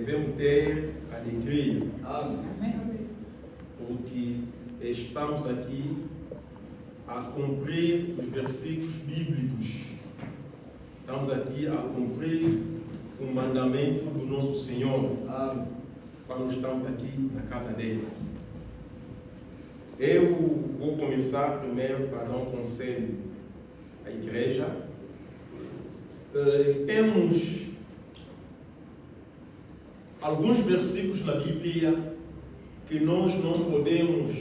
devemos ter alegria. Amém. Porque estamos aqui a cumprir os versículos bíblicos. Estamos aqui a cumprir o mandamento do nosso Senhor. Amém. Quando estamos aqui na casa dele. Eu vou começar primeiro para dar um conselho à igreja. Temos alguns versículos na Bíblia que nós não podemos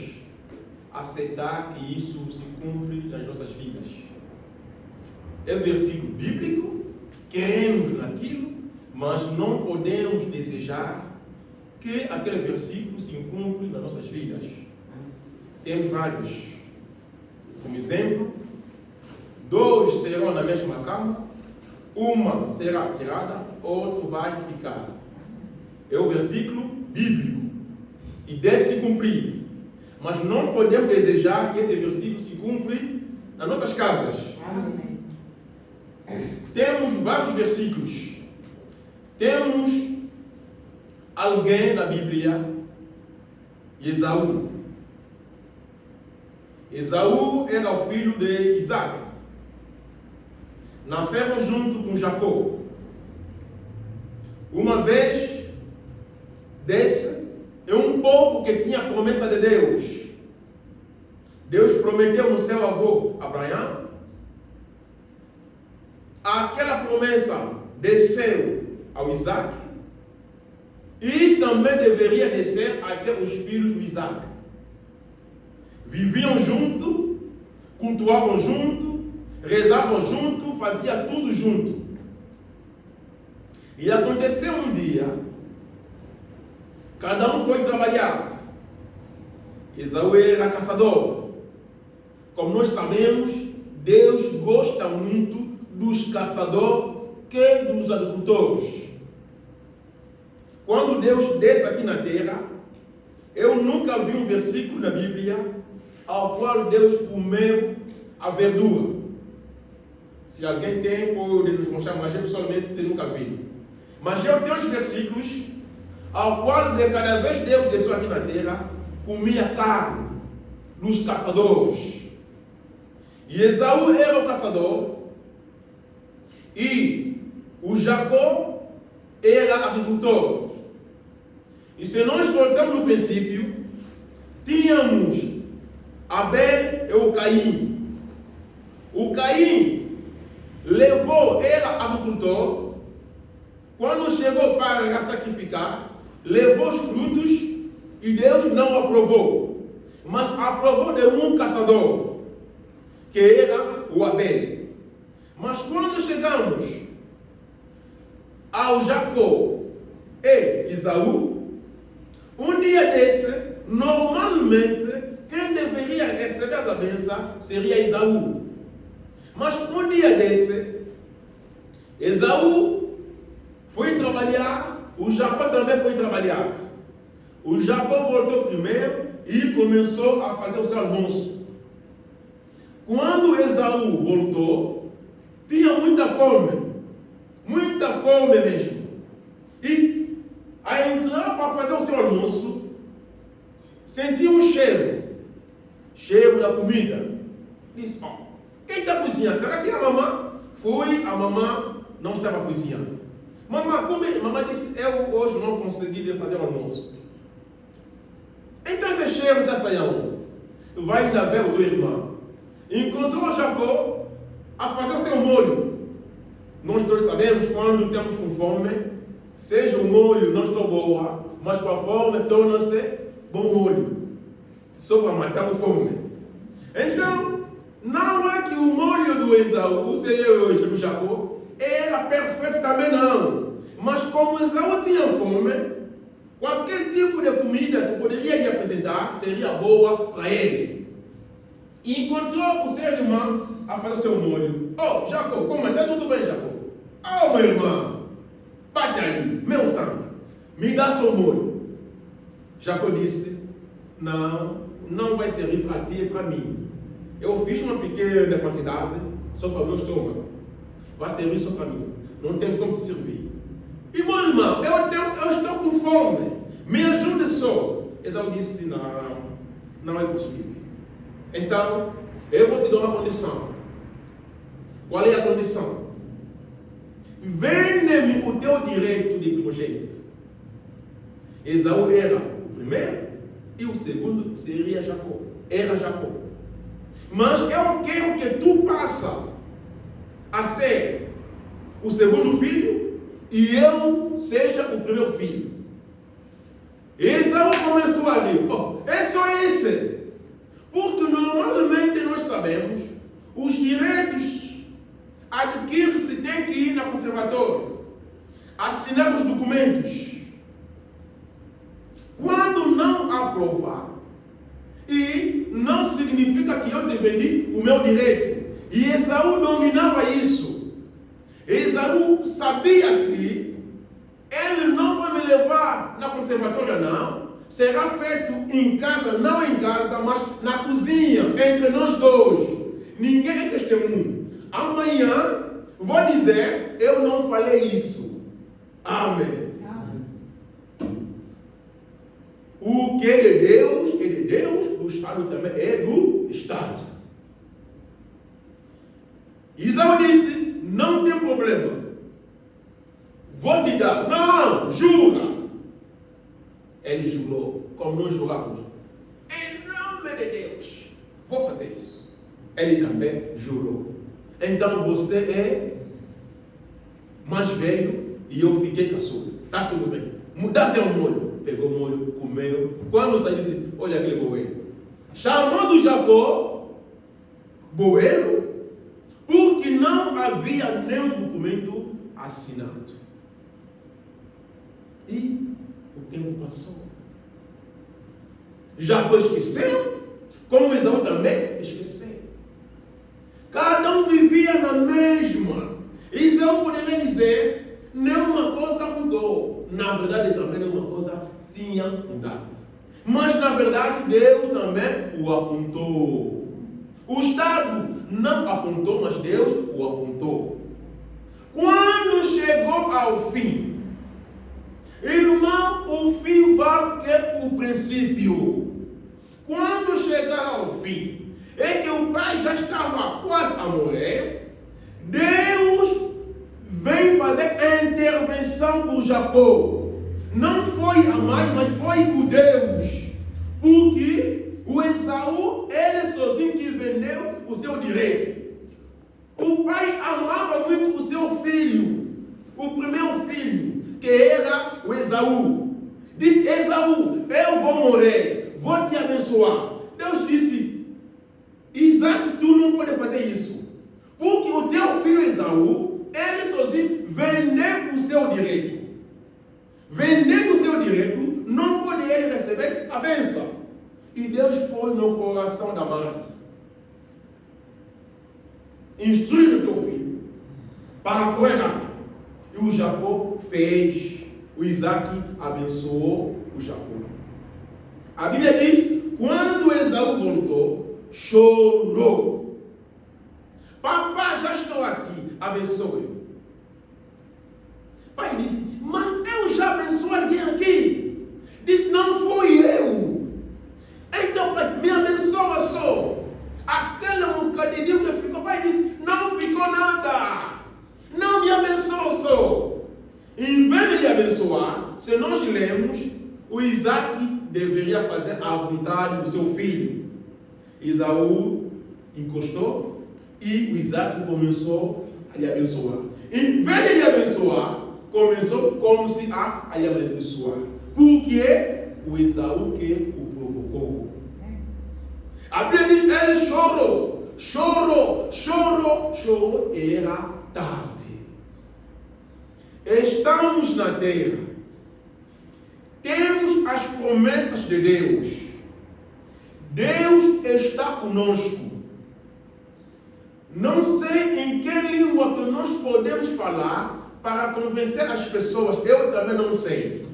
aceitar que isso se cumpre nas nossas vidas. É versículo bíblico, queremos naquilo, mas não podemos desejar que aquele versículo se cumpra nas nossas vidas. Temos vários. Como exemplo, 2 serão na mesma cama, uma será tirada, outro vai ficar. É o versículo bíblico e deve se cumprir. Mas não podemos desejar que esse versículo se cumpra nas nossas casas. Amém. Temos vários versículos. Temos alguém na Bíblia, Esaú. Esaú era o filho de Isaac. Nasceram junto com Jacó. Uma vez desse, é um povo que tinha a promessa de Deus. Deus prometeu no seu avô Abraão. Aquela promessa desceu ao Isaac e também deveria descer até os filhos do Isaac. Viviam junto, cultuavam junto, rezavam junto, faziam tudo junto. E aconteceu um dia, cada um foi trabalhar. Esaú era caçador. Como nós sabemos, Deus gosta muito dos caçadores que dos agricultores. Quando Deus desce aqui na terra, eu nunca vi um versículo na Bíblia ao qual Deus comeu a verdura. Se alguém tem, pode nos mostrar, mas eu pessoalmente nunca vi. Mas eu tenho os versículos ao qual de cada vez Deus desceu aqui na terra, comia carne dos caçadores. E Esaú era o caçador e o Jacó era agricultor. E se nós voltamos no princípio, tínhamos Abel e o Caim. O Caim era agricultor. Quando chegou para sacrificar, levou os frutos e Deus não aprovou. Mas aprovou de um caçador, que era o Abel. Mas quando chegamos ao Jacó e Esaú, um dia desse, normalmente, quem deveria receber a bênção seria Esaú. Mas um dia desse, Esaú foi trabalhar, o Jacó também foi trabalhar. O Jacó voltou primeiro e começou a fazer o seu almoço. Quando Esaú voltou, tinha muita fome mesmo. E a entrar para fazer o seu almoço, sentiu um cheiro da comida. Disse: quem está cozinhando? Será que é a mamãe? Fui, a mamãe não estava cozinhando. Mamãe disse: eu hoje não consegui fazer o almoço. Então esse cheiro está saindo. Vai ainda ver o teu irmão. Encontrou Jacó a fazer o seu molho. Nós todos sabemos, quando temos com fome, seja o molho não estou boa, mas com a fome torna-se bom molho. Só para matar a fome. Então, não é que o molho do Esaú, seja hoje do Jacó, era perfeito também não. Mas como Esaú tinha fome, qualquer tipo de comida que poderia lhe apresentar seria boa para ele. E encontrou o seu irmão a fazer o seu molho. Jacó, como está tudo bem, Jacó? Meu irmão, bate aí, meu santo, me dá seu molho. Jacó disse: não vai servir para ti e para mim. Eu fiz uma pequena quantidade só para o meu estômago. Vai servir só para mim. Não tem como te servir. E meu irmão, eu estou com fome. Me ajude só. Esaú disse, não é possível. Então, eu vou te dar uma condição. Qual é a condição? Vende-me o teu direito de primogênito. Esaú era o primeiro e o segundo seria Jacó. Era Jacó. Mas eu quero que tu passe a ser o segundo filho e eu seja o primeiro filho. Esaú começou a dizer, é só isso. Porque normalmente nós sabemos, os direitos adquire-se tem que ir na conservatória, assinar os documentos. Quando não aprovar, e não significa que eu defendi o meu direito. E Esaú dominava isso. Esaú sabia que ele não vai me levar na conservatória, não. Será feito em casa, não em casa, mas na cozinha, entre nós dois. Ninguém é testemunho. Amanhã vou dizer, eu não falei isso. Amém. O que é de Deus, o Estado também é do Estado. Esaú disse, não tem problema. Vou te dar. Não, jura. Ele jurou, como nós juramos. Em nome de Deus, vou fazer isso. Ele também jurou. Então você é mais velho e eu fiquei caçula. Está tudo bem. Dá até um molho. Pegou o molho, comeu. Quando saiu, disse, olha aquele boeiro. Chamando Jacó, boeiro, porque não havia nenhum documento assinado. E o tempo passou. Jacó esqueceu, como Esaú também esqueceu. Cada um vivia na mesma. Esaú poderia dizer, nenhuma coisa mudou. Na verdade, também nenhuma coisa tinha mudado. Mas, na verdade, Deus também o apontou. O Estado não apontou, mas Deus o apontou. Quando chegou ao fim, irmão, o fim vale que o princípio. Quando chegar ao fim, é que o pai já estava quase a morrer. Deus vem fazer a intervenção por Jacó. Não foi a mãe, mas foi o Deus. Porque o Esaú, ele sozinho que vendeu o seu direito. O pai amava muito o seu filho, o primeiro filho, que era o Esaú. Disse, Esaú, eu vou morrer, vou te abençoar. Deus disse, Isaac, tu não pode fazer isso. Porque o teu filho Esaú, ele sozinho vendeu o seu direito. Vendendo o seu direito, não pode ele receber a bênção. E Deus foi no coração da mãe. Instrui o teu filho para correr rápido. E o Jacó fez. O Isaac abençoou o Jacó. A Bíblia diz, quando Esaú voltou, chorou. Papai, já estou aqui, abençoe. Pai disse, mas eu já abençoei alguém aqui. Disse, não fui eu. Então, pai, me abençoa só. Aquele bocadinho que ficou, pai disse, não ficou nada. Não me abençoa só. Em vez de lhe abençoar, se nós lemos, o Isaac deveria fazer a vontade do seu filho. Esaú encostou e o Isaac começou a lhe abençoar. Em vez de lhe abençoar, começou como se a lhe abençoar. Porque o Esaú que o provocou. A Bíblia diz, ele chorou, e era tarde. Estamos na terra. Temos as promessas de Deus. Deus está conosco. Não sei em que língua que nós podemos falar para convencer as pessoas. Eu também não sei.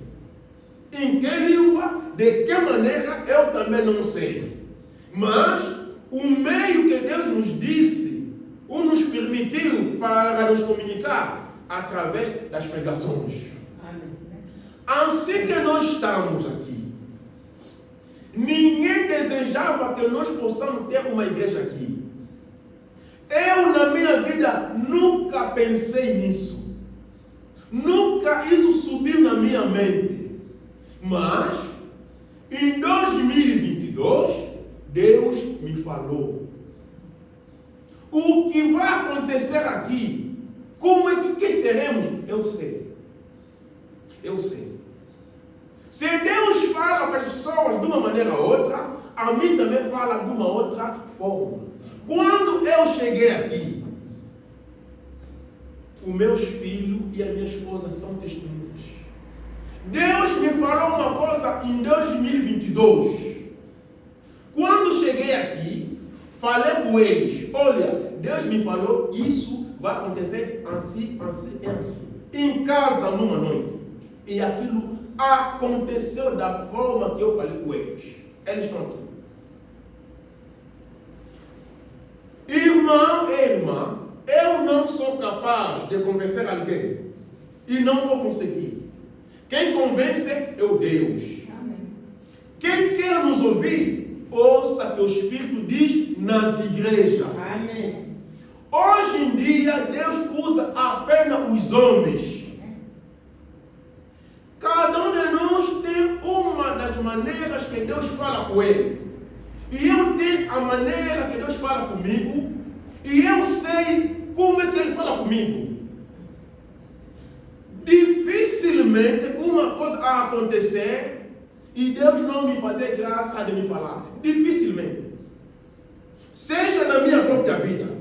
Em que língua, de que maneira, eu também não sei. Mas o meio que Deus nos disse, ou nos permitiu para nos comunicar, através das pregações. Assim que nós estamos aqui, ninguém desejava que nós possamos ter uma igreja aqui. Eu, na minha vida, nunca pensei nisso. Nunca isso subiu na minha mente. Mas, em 2022, Deus me falou. O que vai acontecer aqui, como é que seremos? Eu sei. Eu sei. Se Deus fala para as pessoas de uma maneira ou outra, a mim também fala de uma outra forma. Quando eu cheguei aqui, os meus filhos e a minha esposa são testemunhas. Deus me falou uma coisa em 2022. Quando cheguei aqui, falei com eles, olha, Deus me falou, isso vai acontecer assim, assim e assim. Em casa, numa noite. E aquilo aconteceu da forma que eu falei com eles. Eles estão aqui. Irmão e irmã, eu não sou capaz de convencer alguém. E não vou conseguir. Quem convence é o Deus. Amém. Quem quer nos ouvir, ouça que o Espírito diz nas igrejas. Amém. Hoje em dia, Deus usa apenas os homens. Cada um de nós tem uma das maneiras que Deus fala com ele. E eu tenho a maneira que Deus fala comigo. E eu sei como é que Ele fala comigo. Dificilmente uma coisa a acontecer e Deus não me fazer graça de me falar. Dificilmente. Seja na minha própria vida.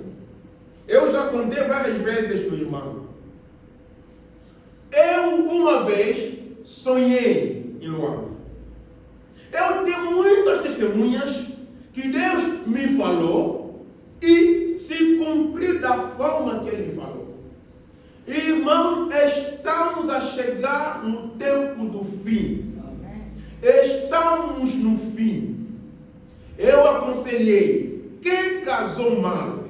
Eu já contei várias vezes para o irmão. Eu uma vez sonhei em Luanda. Eu tenho muitas testemunhas que Deus me falou e se cumpriu da forma que Ele me falou. Irmão, estamos a chegar no tempo do fim. Estamos no fim. Eu aconselhei, quem casou mal,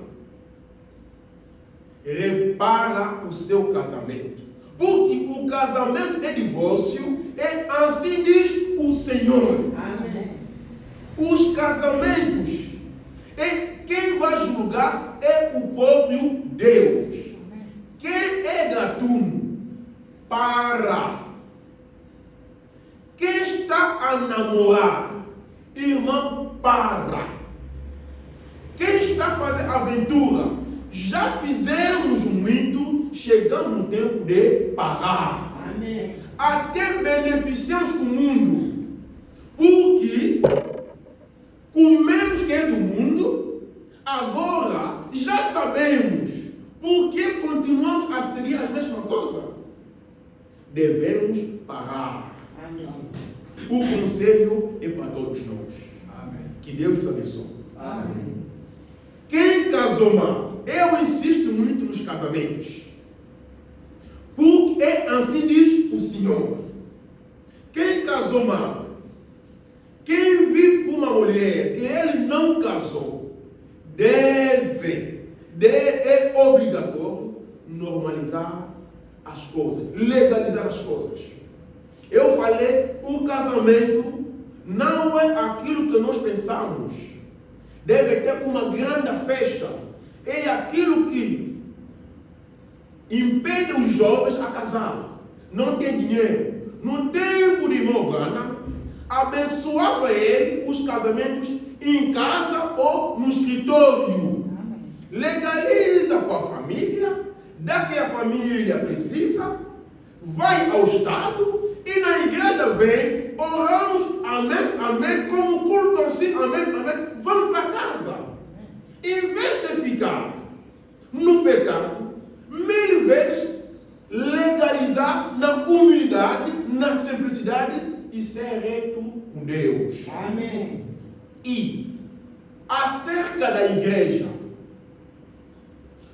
repara o seu casamento. Porque o casamento é divórcio, e assim diz o Senhor. Amém. Os casamentos, e quem vai julgar é o próprio Deus. Amém. Quem é gatuno, para. Quem está a namorar, irmão, para. Quem está a fazer aventura, já fizemos muito, chegamos no tempo de parar. Amém. Até beneficiamos com o mundo. Porque comemos que é do mundo, agora já sabemos porque continuamos a seguir as mesmas coisas. Devemos parar. Amém. O conselho é para todos nós. Amém. Que Deus nos abençoe. Amém. Quem casou mal, eu insisto muito nos casamentos. Porque assim diz o Senhor. Quem casou mal, quem vive com uma mulher que ele não casou, é obrigatório normalizar as coisas, legalizar as coisas. Eu falei, o casamento não é aquilo que nós pensamos. Deve ter uma grande festa. É aquilo que impede os jovens a casar. Não tem dinheiro. No tempo de Morgana, abençoava ele os casamentos em casa ou no escritório. Legaliza com a família, dá que a família precisa, vai ao Estado e na igreja vem, oramos, amém, amém, como culto assim, amém, amém, vamos para casa. Em vez de ficar no pecado, 1000 vezes legalizar na humildade, na simplicidade e ser reto com Deus. Amém. E acerca da igreja,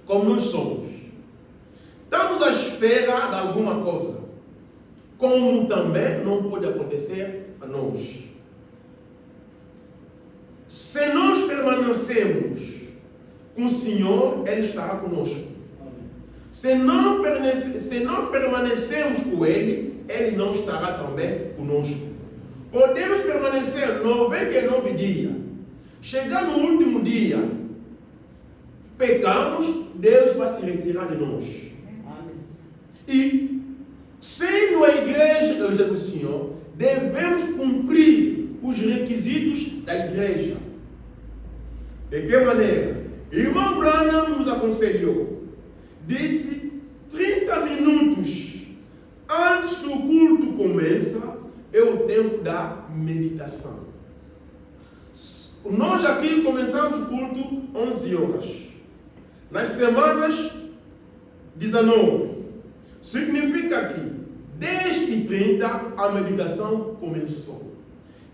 como nós somos, estamos à espera de alguma coisa, como também não pode acontecer a nós. Se nós permanecemos com o Senhor, Ele estará conosco. Amém. Se não permanecermos com Ele, Ele não estará também conosco. Podemos permanecer 99 dias. Chegar no último dia, pecamos, Deus vai se retirar de nós. E, sendo a igreja do Senhor, devemos cumprir os requisitos da igreja. De que maneira? Irmão Branham nos aconselhou, disse 30 minutos antes que o culto começa, é o tempo da meditação. Nós aqui começamos o culto 11 horas. Nas semanas 19. Significa que 10h30 a meditação começou.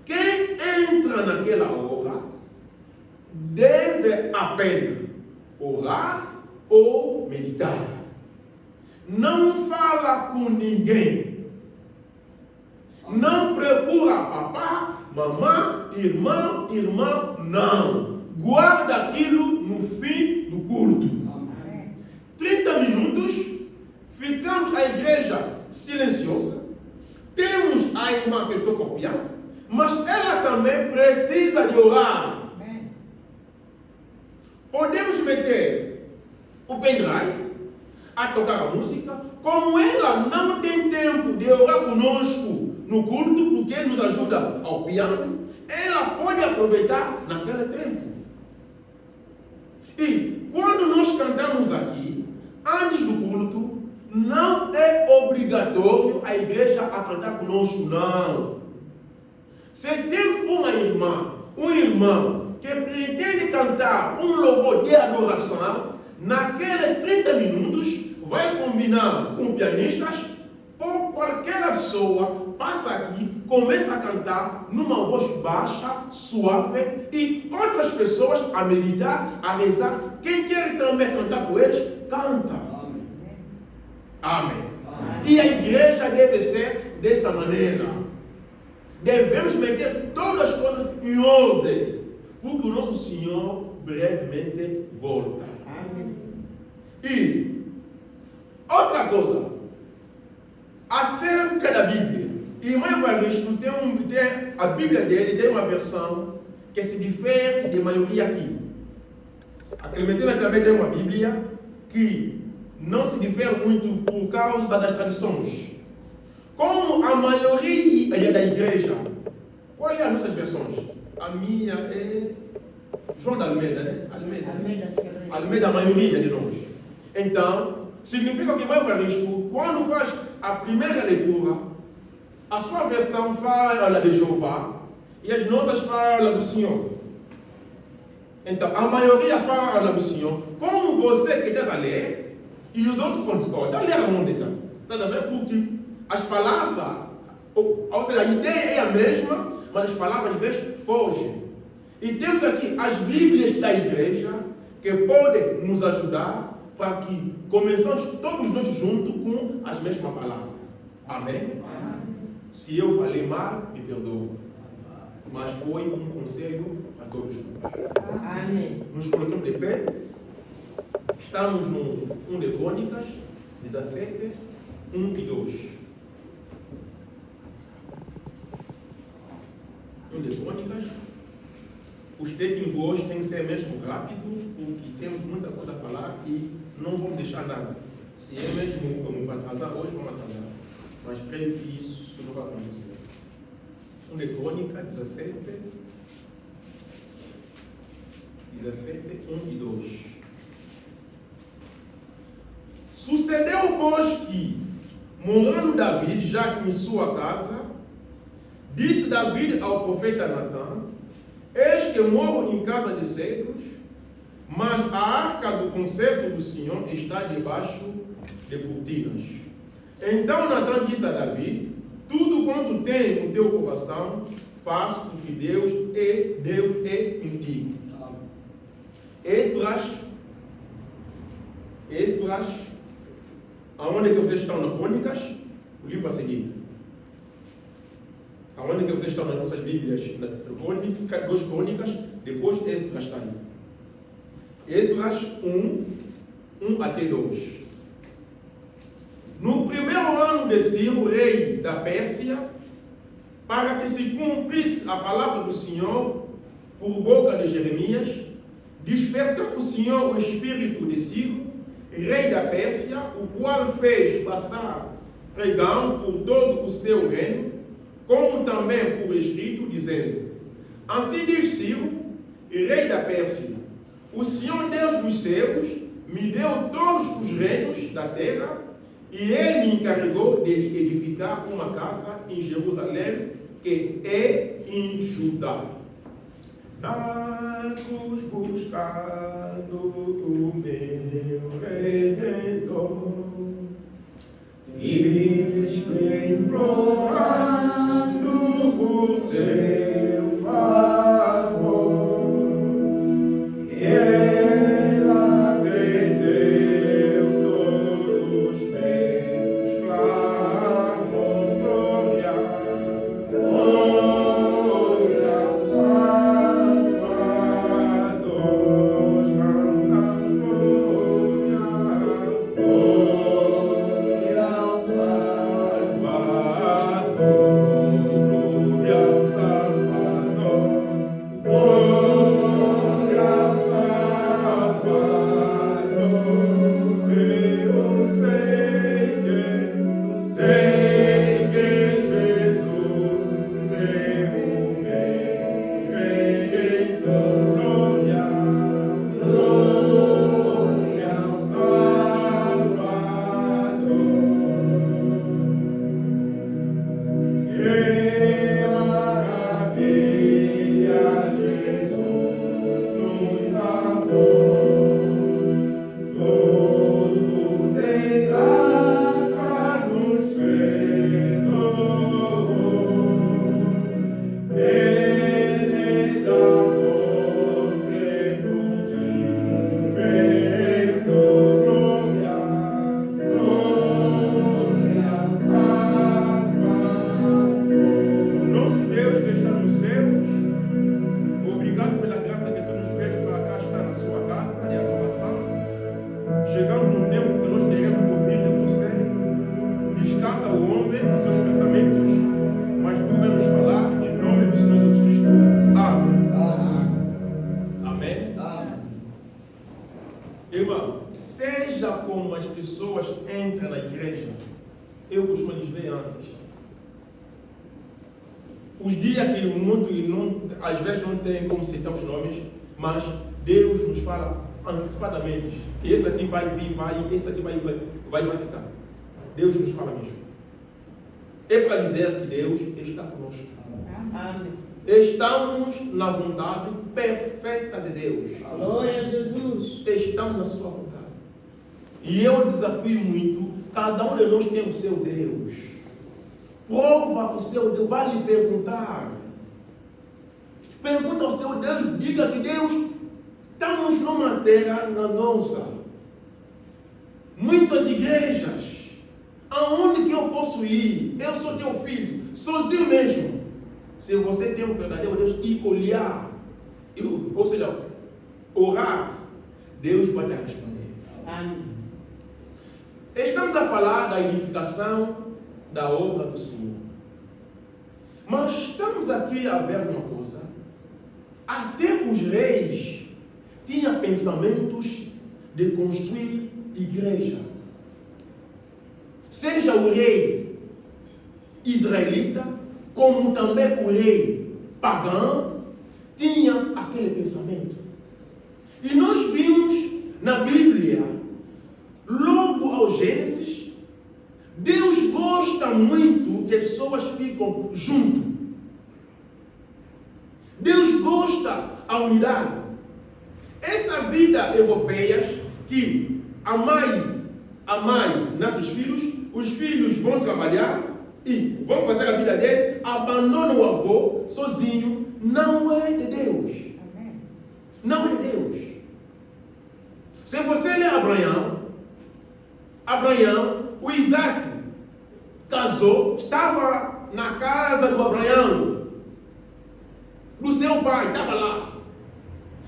Quem entra naquela hora deve apenas orar ou meditar. Não fala com ninguém. Não procura papá, mamãe, irmão, não. Guarda aquilo no fim do culto. 30 minutos, ficamos a igreja silenciosa. Temos a irmã que toca o piano, mas ela também precisa de orar. Podemos meter o pendrive a tocar a música. Como ela não tem tempo de orar conosco no culto, porque nos ajuda ao piano, ela pode aproveitar naquele tempo. E quando nós cantamos aqui, antes do culto, não é obrigatório a igreja a cantar conosco, não. Se temos uma irmã, um irmão, que pretende cantar um louvor de adoração, naqueles 30 minutos, vai combinar com pianistas, ou qualquer pessoa passa aqui, começa a cantar numa voz baixa, suave, e outras pessoas a meditar, a rezar. Quem quer também cantar com eles, canta. Amém. E a igreja deve ser dessa maneira. Devemos meter todas as coisas em ordem, porque o nosso Senhor brevemente volta. Amém. E outra coisa, acerca da Bíblia. Irmão Evaristo a Bíblia dele tem uma versão que se difere de maioria aqui. A Clementina também tem uma Bíblia que não se difere muito por causa das tradições. Como a maioria da igreja, qual é as nossas versões? A minha é João da Almeida, né? Almeida, a maioria de nós. Então, significa que o irmão Evaristo, quando faz a primeira leitura, a sua versão fala de Jeová e as nossas falam do Senhor. Então, a maioria fala do Senhor. Como você que está a ler e os outros concordam, está a ler onde está? Está a ver? Porque as palavras, ou seja, a ideia é a mesma, mas as palavras às vezes fogem. E temos aqui as Bíblias da igreja que podem nos ajudar para que começamos todos nós juntos com as mesmas palavras. Amém? Se eu falei mal, me perdoa. Mas foi um conselho a todos nós. Amém. Nos colocamos de pé. Estamos no 1 de Crônicas 17, 1 e 2. 1 de Crônicas. Os textos hoje têm que ser mesmo rápido, porque temos muita coisa a falar e não vamos deixar nada. Se é mesmo como para atrasar hoje, vamos atrasar. Mas creio que isso não vai acontecer. 1 de Crônica 17, 1 e 2. Sucedeu, pois, que, morando Davi já em sua casa, disse Davi ao profeta Natã: eis que moro em casa de cedros, mas a arca do concerto do Senhor está debaixo de cortinas. Então Natã disse a Davi: tudo quanto tem o teu coração, faço, porque Deus é contigo. Esdras, aonde que vocês estão nas Crônicas? O livro a seguir. Aonde que vocês estão nas nossas Bíblias? Duas Crônicas, depois Esdras está aí. Esdras 1 até 2. No primeiro ano de Ciro, rei da Pérsia, para que se cumprisse a palavra do Senhor por boca de Jeremias, despertou o Senhor o espírito de Ciro, rei da Pérsia, o qual fez passar pregão por todo o seu reino, como também por escrito, dizendo: assim diz Ciro, rei da Pérsia, o Senhor Deus dos céus me deu todos os reinos da terra, e ele me encarregou de lhe edificar uma casa em Jerusalém, que é em Judá. Tantos buscando o meu Redentor, implorando o seu favor. Ela atendeu todos os meus clamores, glória, glória ao Salvador, cantamos glória, glória ao Salvador, glória ao Salvador, glória ao Salvador. Eu sei que Jesus é o meu Redentor. Glória, glória ao Salvador. Que maravilha, Jesus nos amou. Todo de graça nos perdoou. Ele da morte nos libertou. Glória, glória ao Salvador. Nosso Deus que está nos céus, obrigado pela graça que tu nos fez para cá estar na sua casa de adoração. Chegamos no tempo que nós teremos que ouvir de você. Descarta o homem os seus pensamentos, mas tu vem nos falar em nome do Senhor Jesus Cristo. Amém. Amém. Irmão, seja como as pessoas entram na igreja, eu costumo lhes ver antes. Os dias que o mundo, às vezes não tem como citar os nomes, mas Deus nos fala antecipadamente que esse aqui vai vir, esse aqui vai ficar. Deus nos fala mesmo. É para dizer que Deus está conosco. Amém. Estamos na vontade perfeita de Deus. Glória a Jesus. Estamos na sua vontade. E eu desafio muito, cada um de nós tem o seu Deus. Prova o seu Deus, vai lhe perguntar. Pergunta ao seu Deus, diga que Deus, estamos numa terra na nossa. Muitas igrejas, aonde que eu posso ir? Eu sou teu filho, sozinho mesmo. Se você tem um verdadeiro Deus e olhar, ou seja, orar, Deus vai te responder. Amém. Estamos a falar da edificação da obra do Senhor. Mas estamos aqui a ver uma coisa. Até os reis tinham pensamentos de construir igreja. Seja o rei israelita, como também o rei pagão, tinha aquele pensamento. E nós vimos na Bíblia, logo ao Gênesis, Deus gosta muito que as pessoas ficam juntos. Deus gosta da unidade. Essa vida europeia que a mãe nasce os filhos vão trabalhar e vão fazer a vida dele, abandonam o avô sozinho, não é de Deus. Amém. Não é de Deus. Se você ler Abraão, o Isaac casou, estava na casa do Abraão, do seu pai, estava lá.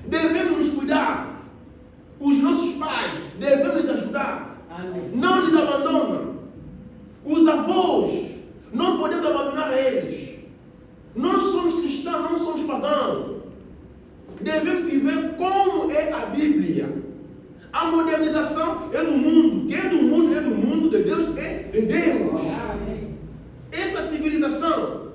Devemos nos cuidar. Os nossos pais devemos nos ajudar. Amém. Não nos abandonam. Os avós, não podemos abandonar eles. Nós somos cristãos, não somos pagãos. Devemos viver como é a Bíblia. A modernização é do mundo. Quem é do mundo é do mundo, de Deus é de Deus. Essa civilização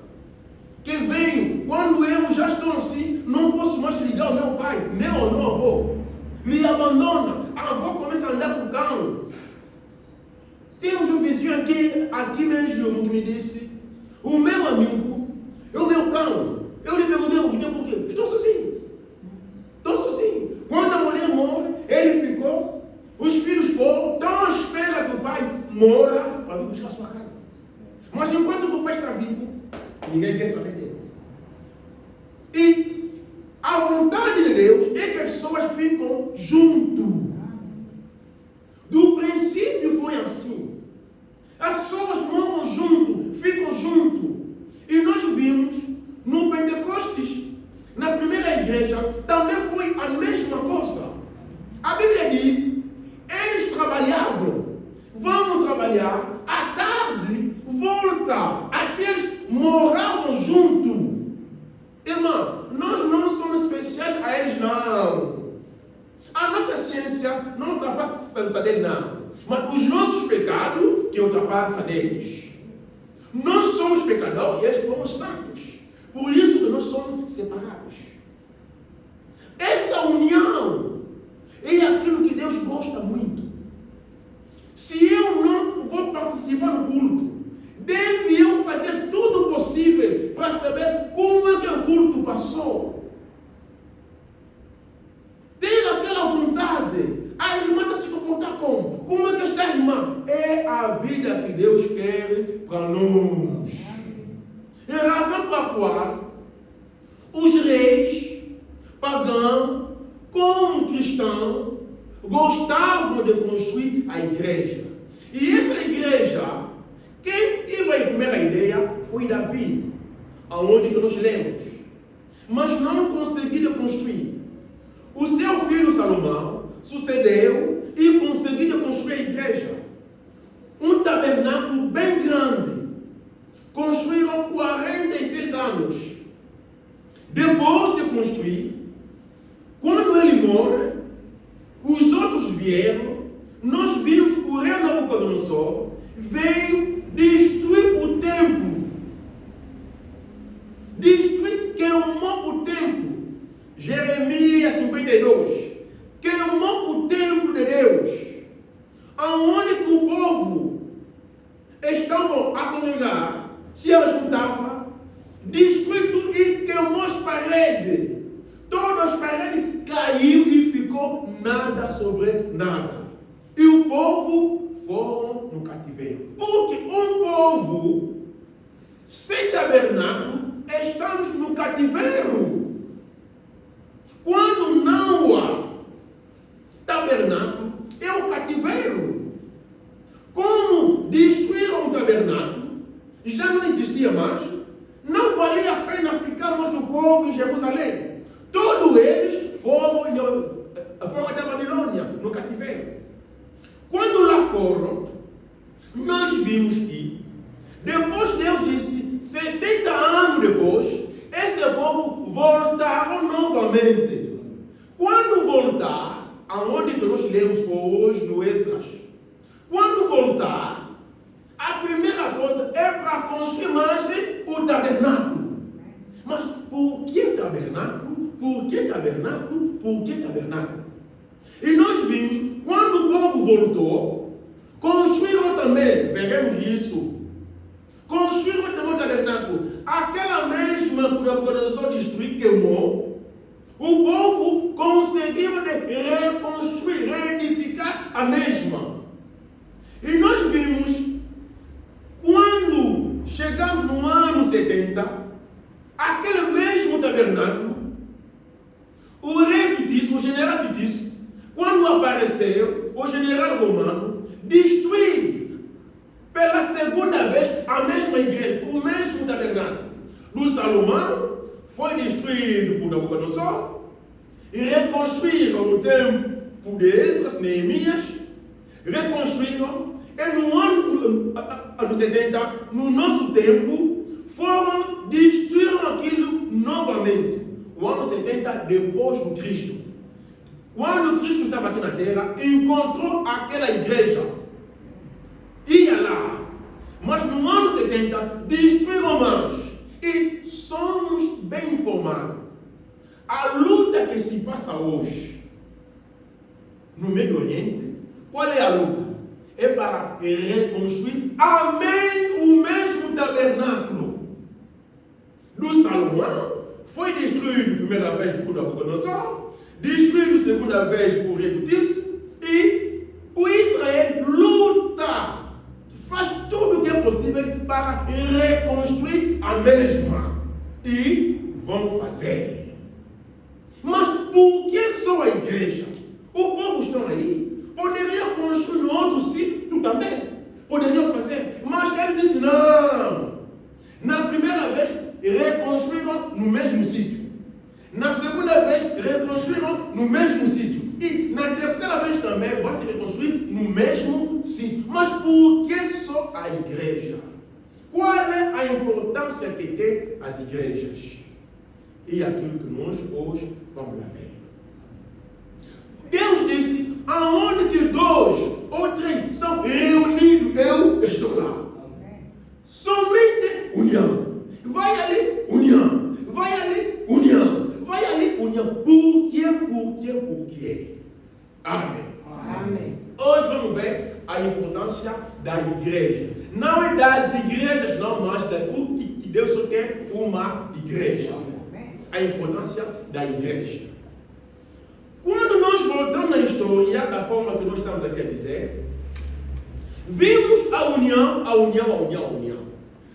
que vem, quando eu já estou assim, não posso mais ligar ao meu pai, nem ao meu avô. Me abandona. A avó começa a andar com o cão. Temos um vizinho aqui mesmo, que me disse: o meu amigo é o meu cão. Eu lhe perguntei por quê? Estou sozinho. Quando a mulher morre, ele ficou, os filhos foram, estão à espera que o pai mora para vir buscar a sua casa. Mas enquanto o pai está vivo, ninguém quer saber dele. E a vontade de Deus é que as pessoas ficam junto. Do princípio foi assim. As pessoas moram junto, ficam junto. E nós vimos no Pentecostes, na primeira igreja, também foi a mesma coisa. A Bíblia diz, eles trabalhavam, vão trabalhar, à tarde volta, até eles moravam junto. Irmão, nós não somos especiais a eles, não. A nossa ciência não ultrapassa a deles, não. Mas os nossos pecados que ultrapassam deles. Nós somos pecadores e eles fomos santos. Por isso que nós somos separados. Essa união é aquilo que Deus gosta muito. Se eu não vou participar no culto, devo eu fazer tudo o possível para saber como é que o culto passou. Ter aquela vontade. A irmã está se comportando como? Como é que está a irmã? É a vida que Deus quer para nós. É a razão pela qual os reis pagãos, como cristãos, gostavam de construir a igreja. E essa igreja, quem teve a primeira ideia foi Davi, aonde que nós lemos. Mas não conseguiu construir. O seu filho Salomão sucedeu e conseguiu construir a igreja. Um tabernáculo bem grande. Construíram 46 anos. Depois de construir, quando ele morre, os outros vieram. Nós vimos que o rei Nabucodonosor veio destruir o templo. Queimou o templo. Jeremias 52. Queimou o templo de Deus. Aonde que o povo estava a congregar, se ajuntava, destruiu tudo e queimou as paredes. Todas as paredes caiu e ficou nada sobre nada. E o povo foram no cativeiro. Porque um povo sem tabernáculo, estamos no cativeiro. Quando não há tabernáculo, é o cativeiro. Como destruíram o tabernáculo, já não existia mais, não valia a pena ficar mais o povo em Jerusalém. Todos eles foram até a Babilônia, no cativeiro. Quando lá foram, nós vimos que, depois Deus disse, 70 anos depois, esse povo voltaram novamente. Quando voltar, aonde que nós lemos hoje no Esdras, quando voltar, a primeira coisa é para construir mais o tabernáculo. Mas por que tabernáculo? Por que tabernáculo? Por que tabernáculo? E nós vimos, quando o povo voltou, construíram também, veremos isso, construíram também o tabernáculo. Aquela mesma que o Nabucodonosor destruiu, queimou, o povo conseguiu reconstruir, reedificar a mesma. E nós vimos, quando chegamos no ano 70, aquele mesmo tabernáculo, o rei Titício, o general Titício, quando apareceu, o general romano, destruiu pela segunda vez a mesma igreja, o mesmo tabernáculo. Do Salomão foi destruído por Nabucodonosor e reconstruíram no tempo de Esdras, Neemias, reconstruíram. e no ano 70, no nosso tempo, destruíram aquilo novamente. O ano 70 depois do Cristo. Quando Cristo estava aqui na terra, encontrou aquela igreja. Ia lá. Mas no ano 70, destruíram mais. E somos bem informados. A luta que se passa hoje no Médio Oriente, qual é a luta? É para reconstruir o mesmo tabernáculo do Salomão. Foi destruído primeira vez por Nabucodonosor, destruído segunda vez por rei do Tiro, e o Israel luta, faz tudo o que é possível para reconstruir a mesma. E vão fazer. Mas por que só a igreja? O povo está aí. Poderiam construir no outro sítio também. Poderiam fazer. Mas ele disse não. Na primeira vez, reconstruíram no mesmo sítio. Na segunda vez, reconstruíram no mesmo sítio. E na terceira vez também vai se reconstruir no mesmo sítio. Mas por que só a igreja? Qual é a importância que tem as igrejas? E aquilo que nós hoje vamos lá ver. Deus disse, aonde que 2 ou 3 são reunidos, eu estou lá. Somente união. Vai ali, união. Vai ali, união. Vai ali, união. Por quê? Por quê? Por quê? Amém. Amém. Hoje vamos ver a importância da igreja. Não é das igrejas, não, mas que Deus só tem uma igreja. A importância da igreja. Quando nós voltamos na história, da forma que nós estamos aqui a dizer, vimos a união.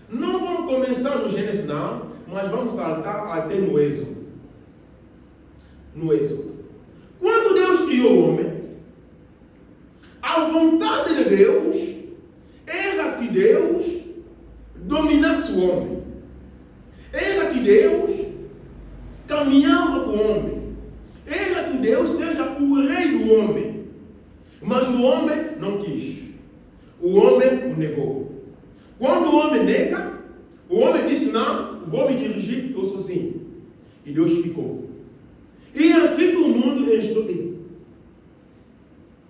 Não vamos começar no Gênesis não, mas vamos saltar até no Êxodo. No Êxodo. Quando Deus criou o homem, a vontade de Deus era que Deus dominasse o homem. Era que Deus caminhava com o homem. Era que Deus seja o rei do homem. Mas o homem não quis. O homem o negou. Quando o homem nega, o homem disse, não, vou me dirigir eu sozinho. E Deus ficou. E assim que o mundo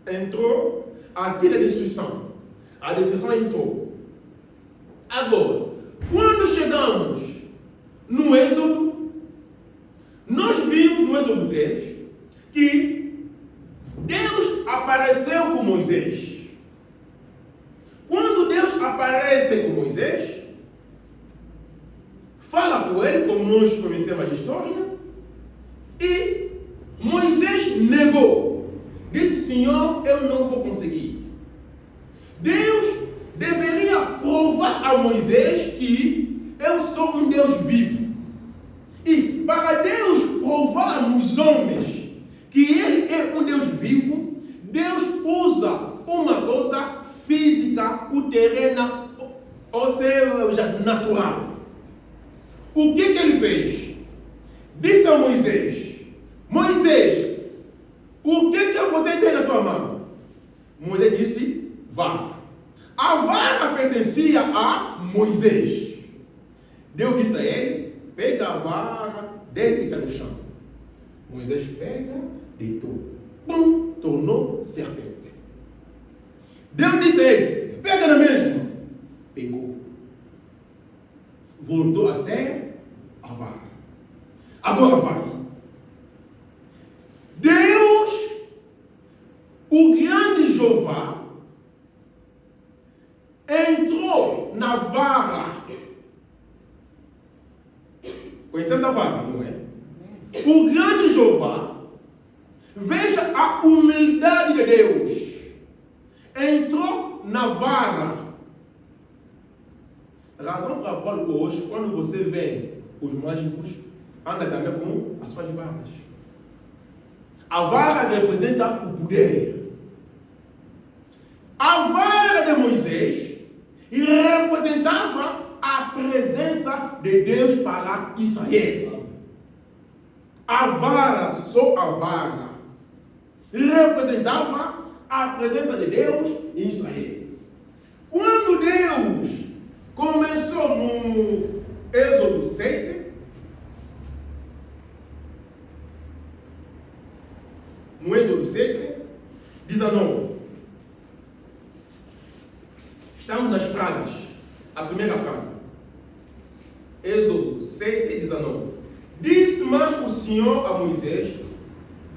entrou aqui na destruição. A destruição entrou. Agora, quando chegamos no Êxodo, nós vimos no Êxodo 3 que Deus apareceu com Moisés. Quando Deus aparece com Moisés, fala com ele, como nós conhecemos a história, e Moisés negou. Disse, Senhor, eu não vou conseguir. Deus deveria provar a Moisés que eu sou um Deus vivo. E para Deus provar nos homens que Ele é um Deus vivo, Deus usa uma coisa física, o terreno, ou seja, natural. O que Ele fez? Disse a Moisés, Moisés, o que você tem na tua mão? Moisés disse, vara. A vara pertencia a Moisés. Deus disse a ele, pega a vara, deita no chão. Moisés pega, deitou. Pum, tornou serpente. Deus disse a ele, pega na mesma. Pegou. Voltou a ser a vara. Agora vai. Deus, o grande Jeová, entrou na vara. Conhecemos a vara, não é? O grande Jeová, veja a humildade de Deus, entrou na vara. Razão para a qual hoje, quando você vê os mágicos, anda também com as suas varas. A vara representa o poder. A vara de Moisés representava a presença de Deus para Israel. A vara, só a vara, representava a presença de Deus em Israel. Quando Deus começou no Êxodo 7, no Êxodo 7, 19, estamos nas pragas, a primeira praga. Êxodo 7, 19. Disse mais o Senhor a Moisés,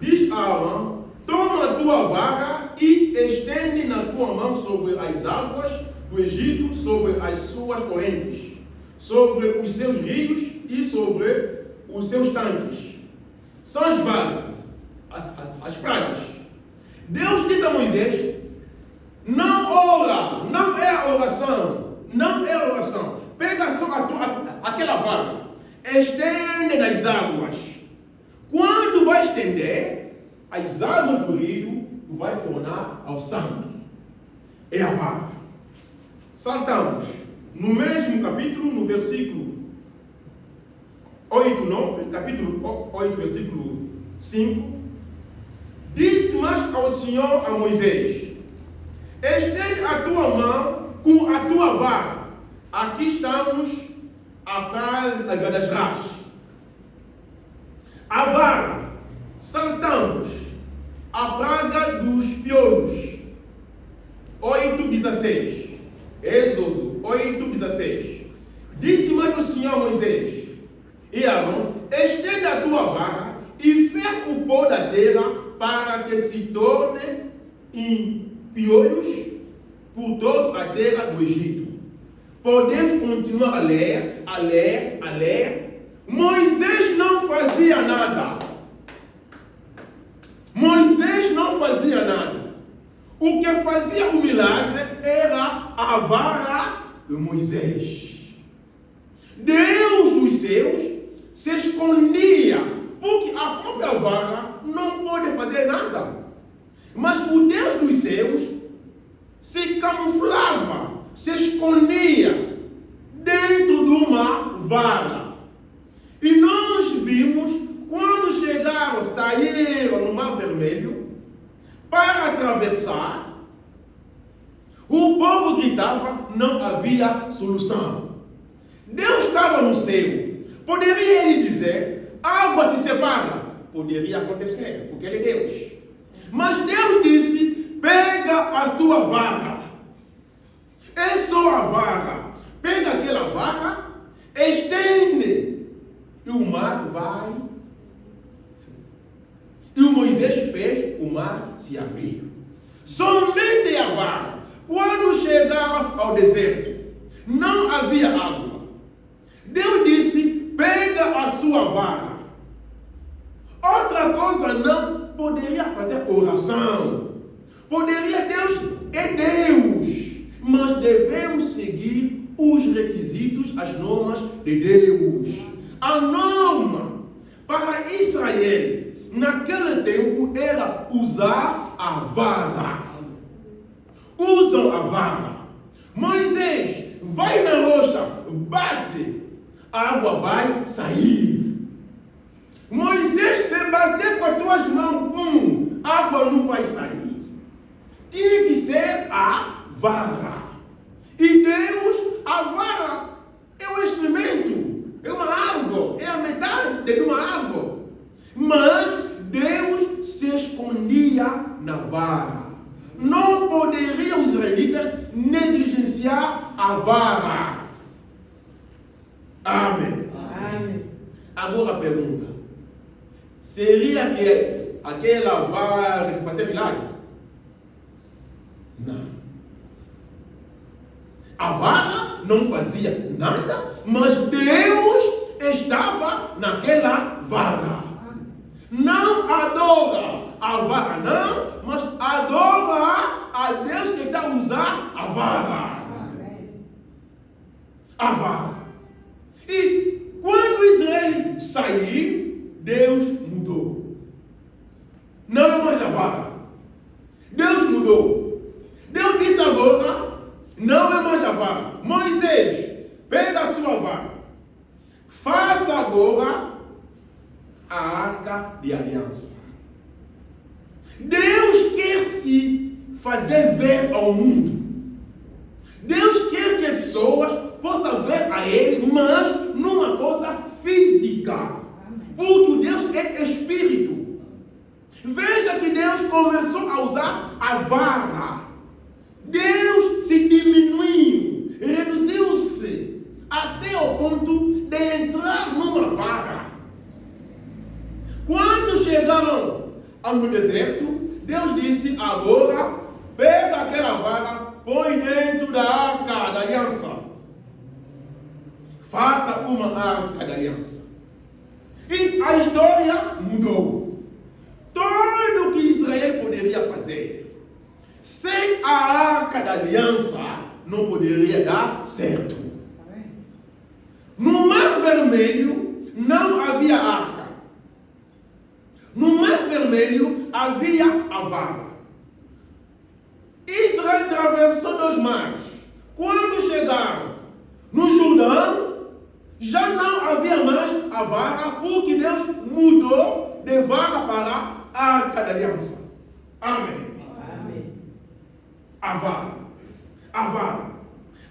diz a Arão, toma a tua vara e estende na tua mão sobre as águas do Egito, sobre as suas correntes, sobre os seus rios e sobre os seus tanques. São as varas, as pragas. Deus disse a Moisés, não ora, não é oração, não é oração. Pega só aquela vara, estende nas águas. Quando vai estender, as águas do rio vai tornar ao sangue. É a vara. Saltamos no mesmo capítulo, no versículo 8, 9, capítulo 8, versículo 5. Disse mais ao Senhor a Moisés, estende a tua mão com a tua vara. Aqui estamos a praga das rãs. A vara. Saltamos a praga dos piolhos. 8:16. Êxodo 8:16. Disse mais o Senhor a Moisés e Arão, estende a tua vara e fé o pó da terra para que se torne em piolhos por toda a terra do Egito. Podemos continuar a ler. Moisés não fazia nada. Moisés não fazia nada. O que fazia o milagre era a vara de Moisés. Deus dos céus se escondia, porque a própria vara não pode fazer nada. Mas o Deus dos céus se camuflava, se escondia dentro de uma vara. E nós vimos, quando saíram no Mar Vermelho, para atravessar, o povo gritava, não havia solução. Deus estava no céu. Poderia ele dizer, água se separa? Poderia acontecer, porque ele é Deus. Mas Deus disse, pega a tua vara. É só a vara. Pega aquela vara, estende. E o mar vai. E o Moisés fez, o mar se abriu. Somente a vara. Quando chegaram ao deserto, não havia água. Deus disse, pega a sua vara. Outra coisa, não poderia fazer oração. Poderia, Deus é Deus. Mas devemos seguir os requisitos, as normas de Deus. A norma para Israel, naquele tempo, era usar a vara. Usam a vara. Moisés vai na rocha, bate, a água vai sair. Moisés, se bater com as tuas mãos, a água não vai sair. Tinha que ser a vara. E Deus, a vara é um instrumento, é uma árvore, é a metade de uma árvore. Mas Deus se escondia na vara. Não poderiam os israelitas negligenciar a vara. Amém. Amém. Agora a pergunta. Seria que aquela vara que fazia milagre? Não. A vara não fazia nada, mas Deus estava naquela vara. Não adora a vara, não, mas adora a Deus que está a usar a vara. A vara. E quando Israel saiu, Deus mudou. Não é mais a vara. Deus mudou. Deus disse agora, não é mais a vara. Moisés, pega a sua vara. Faça agora a arca de aliança. Deus quer se fazer ver ao mundo. Deus quer que as pessoas possam ver a Ele, mas numa coisa física. Porque Deus é espírito. Veja que Deus começou a usar a vara. Deus se diminuiu, reduziu-se até o ponto de entrar numa vara. Quando chegaram no deserto, Deus disse: agora pega aquela vara, põe dentro da arca da aliança. Faça uma arca da aliança. E a história mudou. Tudo o que Israel poderia fazer sem a arca da aliança não poderia dar certo. No Mar Vermelho não havia arca. No Mar Vermelho havia a vara. Israel atravessou 2 mares. Quando chegaram no Jordão, já não havia mais a vara, porque Deus mudou de vara para a arca da aliança. Amém. Amém. A vara. A vara.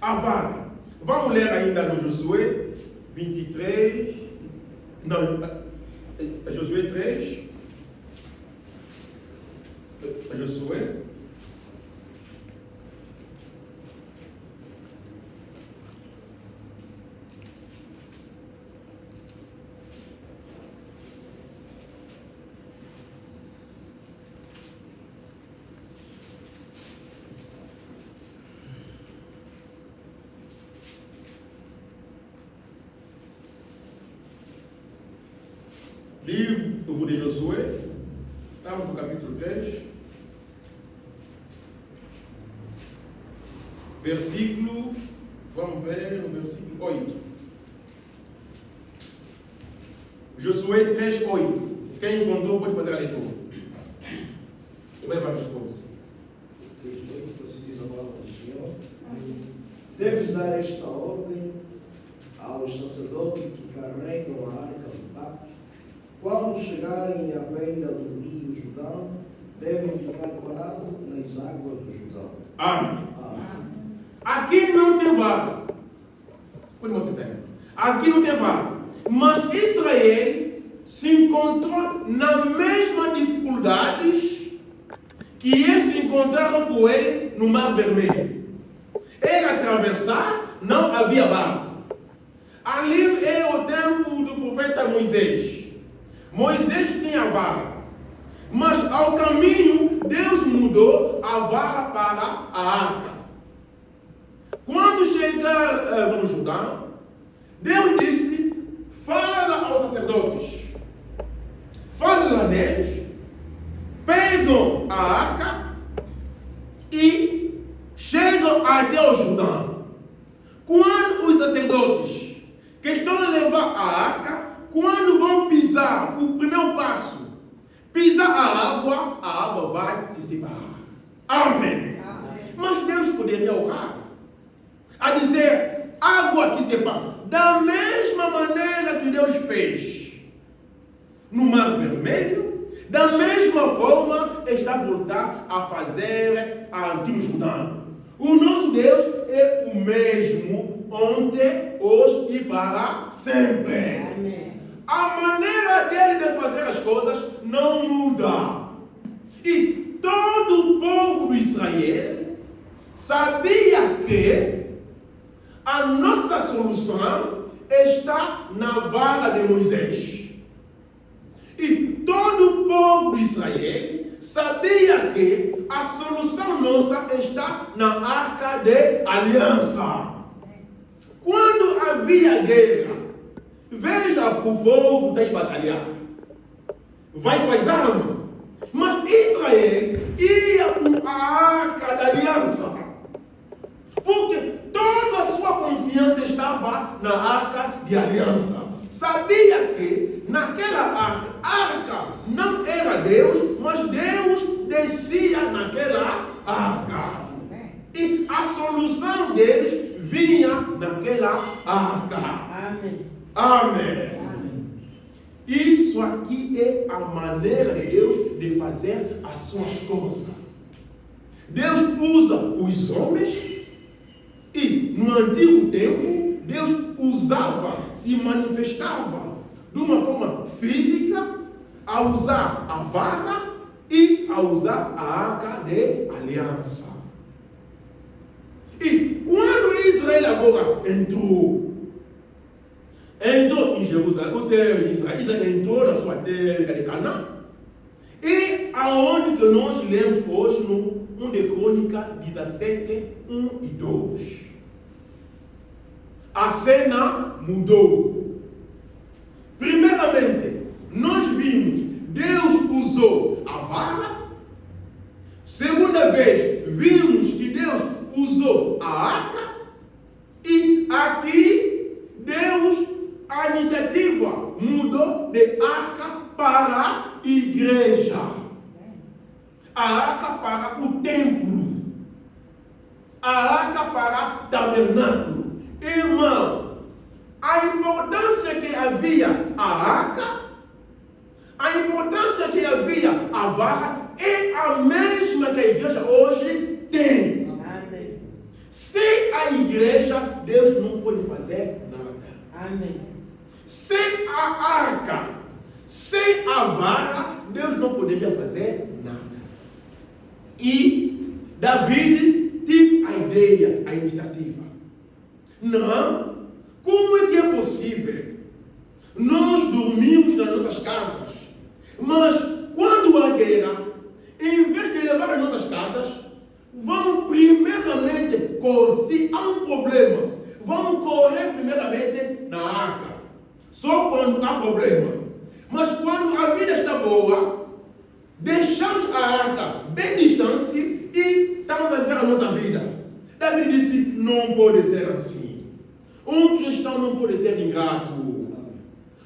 A vara. Vamos ler ainda no Josué 23. Não, Josué 3. Josué. Livro de Josué, estamos no capítulo 3, versículo, vamos ver no versículo 8. Josué 3, 8. Quem encontrou pode fazer a leitura. Leva a resposta. Diz a palavra do Senhor. Deves dar esta ordem aos sacerdotes que carregam a arca do pacto. Quando chegarem à beira do rio Jordão, devem ficar parados nas águas do Jordão. Amém. Amém. Aqui não tem vara. Onde você tem? Aqui não tem vara. Mas Israel se encontrou na mesma dificuldades que eles se encontraram com ele no Mar Vermelho. Era atravessar, não havia barco. Ali é o tempo do profeta Moisés. Moisés tinha a vara, mas ao caminho Deus mudou a vara para a arca. Quando chegar no Jordão, Deus disse: fala aos sacerdotes, fala neles, pegam a arca e chegam até o Jordão. Quando os sacerdotes que estão a levar a arca, quando vão pisar o primeiro passo, pisar a água vai se separar. Amém. Amém. Mas Deus poderia orar a dizer: água se separa. Da mesma maneira que Deus fez no Mar Vermelho, da mesma forma está a voltar a fazer aqui no Jordão. O nosso Deus é o mesmo ontem, hoje e para sempre. Amém. A maneira dele de fazer as coisas não muda. E todo o povo de Israel sabia que a nossa solução está na vara de Moisés. E todo o povo de Israel sabia que a solução nossa está na arca de aliança. Quando havia guerra, veja o povo tem batalhar. Vai com as armas. Mas Israel ia com a arca da aliança. Porque toda a sua confiança estava na arca de aliança. Sabia que naquela arca não era Deus, mas Deus descia naquela arca. E a solução deles vinha naquela arca. Amém. Amém. Isso aqui é a maneira de Deus de fazer as suas coisas. Deus usa os homens E no antigo tempo, Deus usava, se manifestava de uma forma física, a usar a vara e a usar a arca de aliança. E quando Israel agora entrou em Jerusalém, ou seja, Israel entrou na sua terra de Canaã, e aonde que nós lemos hoje no 1 de Crônica 17, 1 e 2. A cena mudou. Primeiramente, nós vimos, Deus usou a vara. Segunda vez, vimos que Deus usou a arca. E aqui, Deus, a iniciativa mudou de arca para a igreja. A arca para o templo. A arca para o tabernáculo. Irmão, a importância que havia a arca, a importância que havia a vara é a mesma que a igreja hoje tem. Amém. Sem a igreja, Deus não pode fazer nada. Amém. Sem a arca, sem a vara, Deus não poderia fazer nada. E Davi teve a ideia, a iniciativa. Não, como é que é possível? Nós dormimos nas nossas casas, mas quando há guerra, em vez de levar as nossas casas, vamos primeiramente, se há um problema, vamos correr primeiramente na arca. Só quando há problema. Mas quando a vida está boa, deixamos a arca bem distante e estamos a viver a nossa vida. Davi disse, não pode ser assim. Um cristão não pode ser ingrato.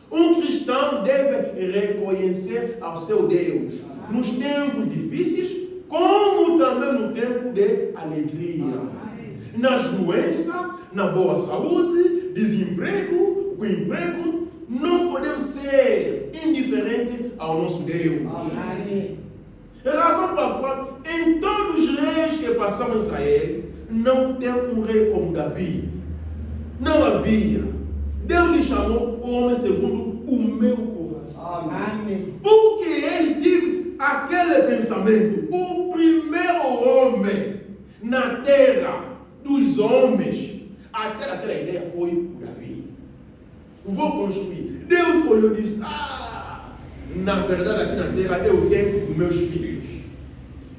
Um cristão deve reconhecer ao seu Deus nos tempos difíceis, como também no tempo de alegria. Nas doenças, na boa saúde, desemprego, com emprego, não podemos ser indiferentes ao nosso Deus. Amém. É a razão pela qual, em todos os reis que passaram em Israel, não tem um rei como Davi. Não havia. Deus lhe chamou o homem segundo o meu coração. Amém. Porque ele teve aquele pensamento. O primeiro homem na terra dos homens, até aquela ideia foi o Davi. Vou construir. Deus olhou e disse, na verdade aqui na terra eu tenho os meus filhos.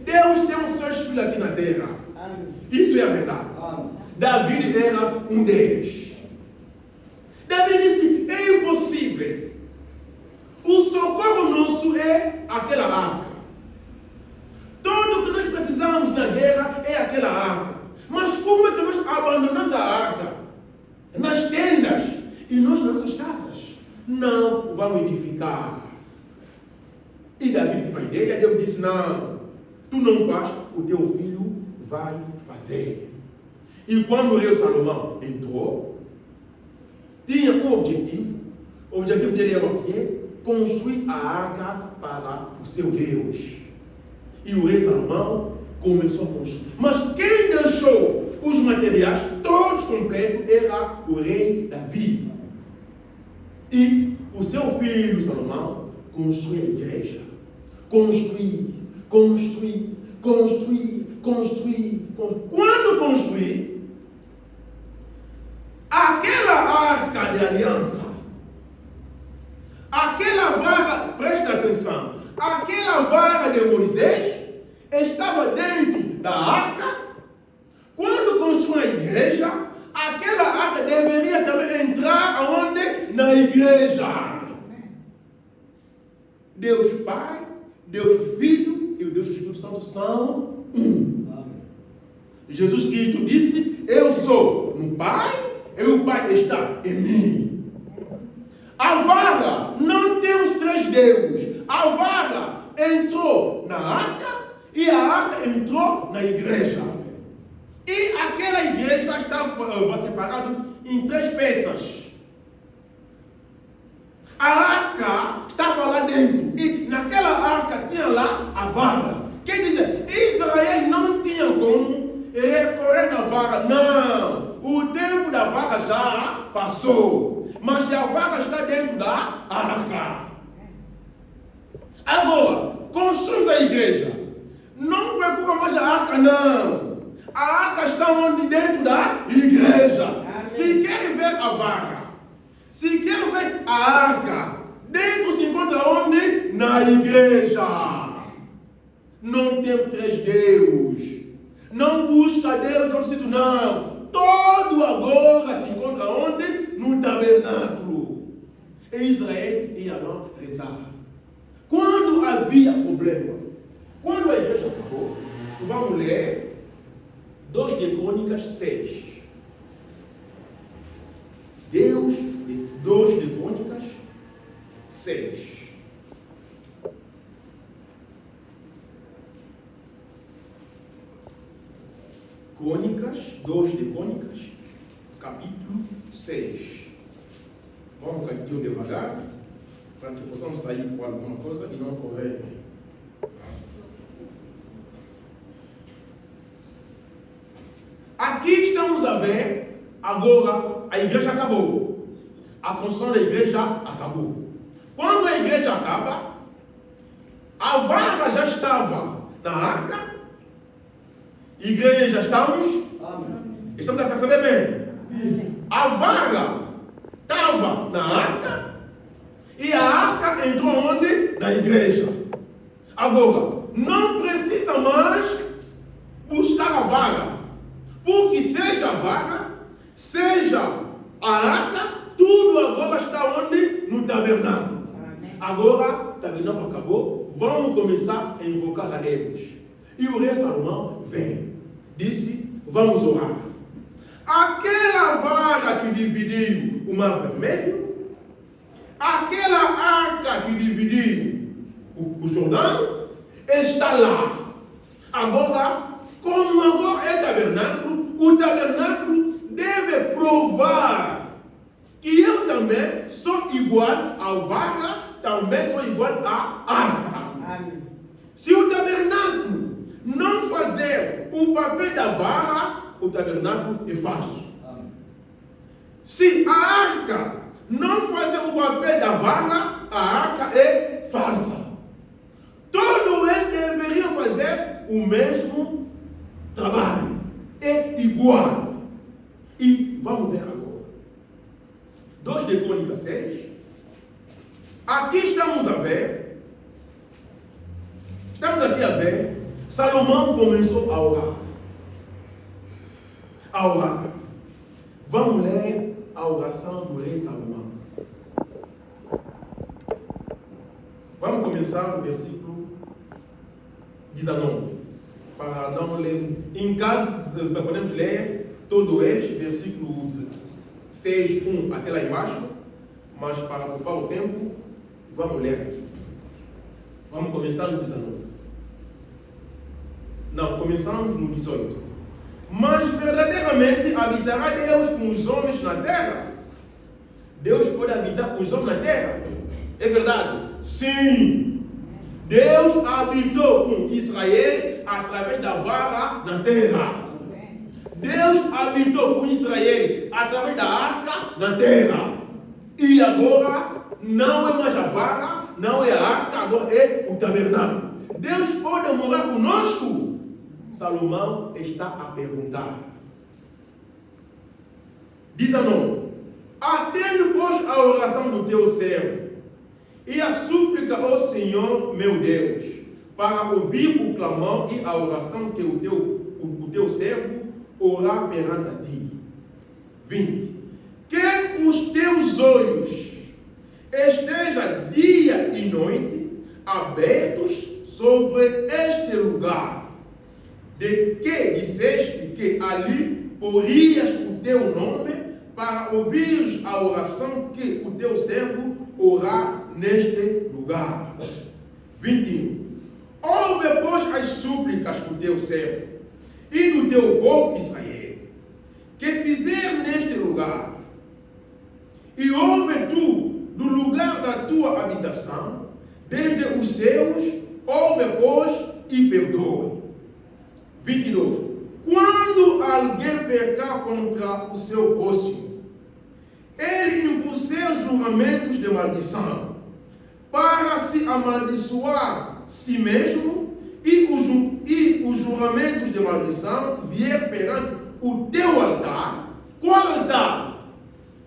Deus tem os seus filhos aqui na terra. Amém. Isso é a verdade. Davi era um deles. Davi disse, é impossível. O socorro nosso é aquela arca. Tudo que nós precisamos na guerra é aquela arca. Mas como é que nós abandonamos a arca? Nas tendas e nós nas nossas casas. Não vamos edificar. E Davi teve a ideia, Deus disse, não, tu não faz, o teu filho vai fazer. E quando o rei Salomão entrou, tinha um objetivo. O objetivo dele era o quê? Construir a arca para o seu Deus. E o rei Salomão começou a construir. Mas quem deixou os materiais todos completos era o rei Davi. E o seu filho Salomão construiu a igreja. Construir. Quando construir, aquela arca de aliança, aquela vara, presta atenção, aquela vara de Moisés estava dentro da arca. Quando construiu a igreja, aquela arca deveria também entrar aonde? Na igreja. Deus Pai, Deus Filho e o Deus Espírito Santo são um. Jesus Cristo disse, eu sou no Pai e o Pai está em mim. A vara, não temos três deuses. A vara entrou na arca e a arca entrou na igreja. E aquela igreja estava separada em três peças. A arca estava lá dentro e naquela arca tinha lá a vara. Quer dizer, Israel não tinha como recorrer na vara, não. o tempo da vaca já passou, mas a vaca está dentro da arca. Agora, construímos a igreja. Não preocupa mais a arca, não. A arca está onde? Dentro da igreja. Amém. Se quer ver a vaca, se quer ver a arca, dentro se encontra onde? Na igreja. Não tem três Deus. Não busca Deus no sítio, não. Todo agora se encontra onde? No tabernáculo. Em Israel ia lá rezar. Quando havia problema, quando a igreja acabou, vamos ler 2 de Crônicas 6. 2 de Crônicas 6. Crônicas, 2 de Crônicas, capítulo 6. Vamos um pouquinho devagar, para que possamos sair com alguma coisa e não correr. Aqui estamos a ver, agora a igreja acabou. A construção da igreja acabou. Quando a igreja acaba, a vaca já estava na arca. Igreja, estamos? Amém. Estamos a perceber bem? Amém. A vaga estava na arca e a arca entrou onde? Na igreja. Agora, não precisa mais buscar a vaga, porque seja a vaga, seja a arca, tudo agora está onde? No tabernáculo. Amém. Agora, o tabernáculo acabou, vamos começar a invocar a Deus. E o rei Salomão vem, disse, vamos orar. Aquela vaga que dividiu o Mar Vermelho, aquela arca que dividiu o Jordão, está lá. Agora, como agora é tabernáculo, o tabernáculo deve provar que eu também sou igual à vaga, também sou igual à arca. Amém. Se o tabernáculo não fazer o papel da vaga, o tabernáculo é falso. Amém. Se a arca não fazer o papel da vaga, a arca é falsa. Todos eles deveriam fazer o mesmo trabalho. É igual. E vamos ver agora. 2 de Crônicas 6. Aqui estamos a ver. Estamos aqui a ver. Salomão começou a orar. A orar. Vamos ler a oração do rei Salomão. Vamos começar no versículo 19. Para não ler. Em casa, podemos ler todo eles, versículo 6, 1 até lá embaixo. Mas para ocupar o tempo, vamos ler aqui. Vamos começar no 19. Não, começamos no 18. Mas verdadeiramente habitará Deus com os homens na terra? Deus pode habitar com os homens na terra? É verdade? Sim! Deus habitou com Israel através da vara na terra. Deus habitou com Israel através da arca na terra. E agora não é mais a vara, não é a arca, agora é o tabernáculo. Deus pode morar conosco? Salomão está a perguntar. 19. Atende, pois, a oração do teu servo e a súplica ao Senhor, meu Deus, para ouvir o clamor e a oração que o teu servo orar perante a ti. 20. Que os teus olhos estejam dia e noite abertos sobre este lugar, de que disseste que ali porias o teu nome para ouvires a oração que o teu servo orar neste lugar. 21. Ouve, pois, as súplicas do teu servo e do teu povo Israel, que fizeram neste lugar, e ouve tu do lugar da tua habitação, desde os céus, ouve, pois, e perdoe. 22. Quando alguém pecar contra o seu próximo. Ele impulsou juramentos de maldição para se amaldiçoar si mesmo, e os juramentos de maldição vieram perante o teu altar. Qual altar?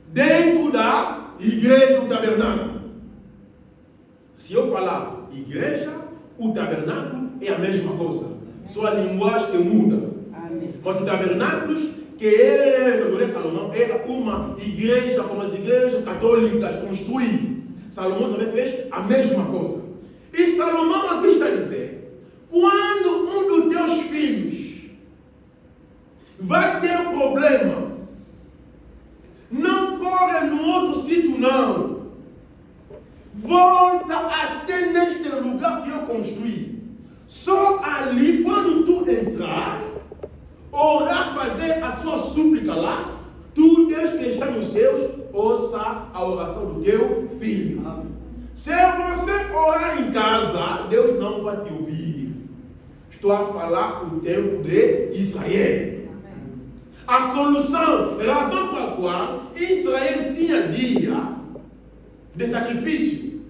Dentro da igreja do tabernáculo. Se eu falar igreja, o tabernáculo é a mesma coisa. Só a linguagem que muda. Amém. Mas o tabernáculo que era do rei Salomão era uma igreja como as igrejas católicas construídas. Salomão também fez a mesma coisa. E Salomão aqui está a dizer: quando um dos teus filhos vai ter problema, não corre no outro sítio, não. Volta até neste lugar que eu construí. Só ali, quando tu entrar, orar, fazer a sua súplica lá, tu, Deus que está nos céus, ouça a oração do teu filho. Amém. Se você orar em casa, Deus não vai te ouvir. Estou a falar o tempo de Israel. A solução, a razão pela qual Israel tinha dia de sacrifício,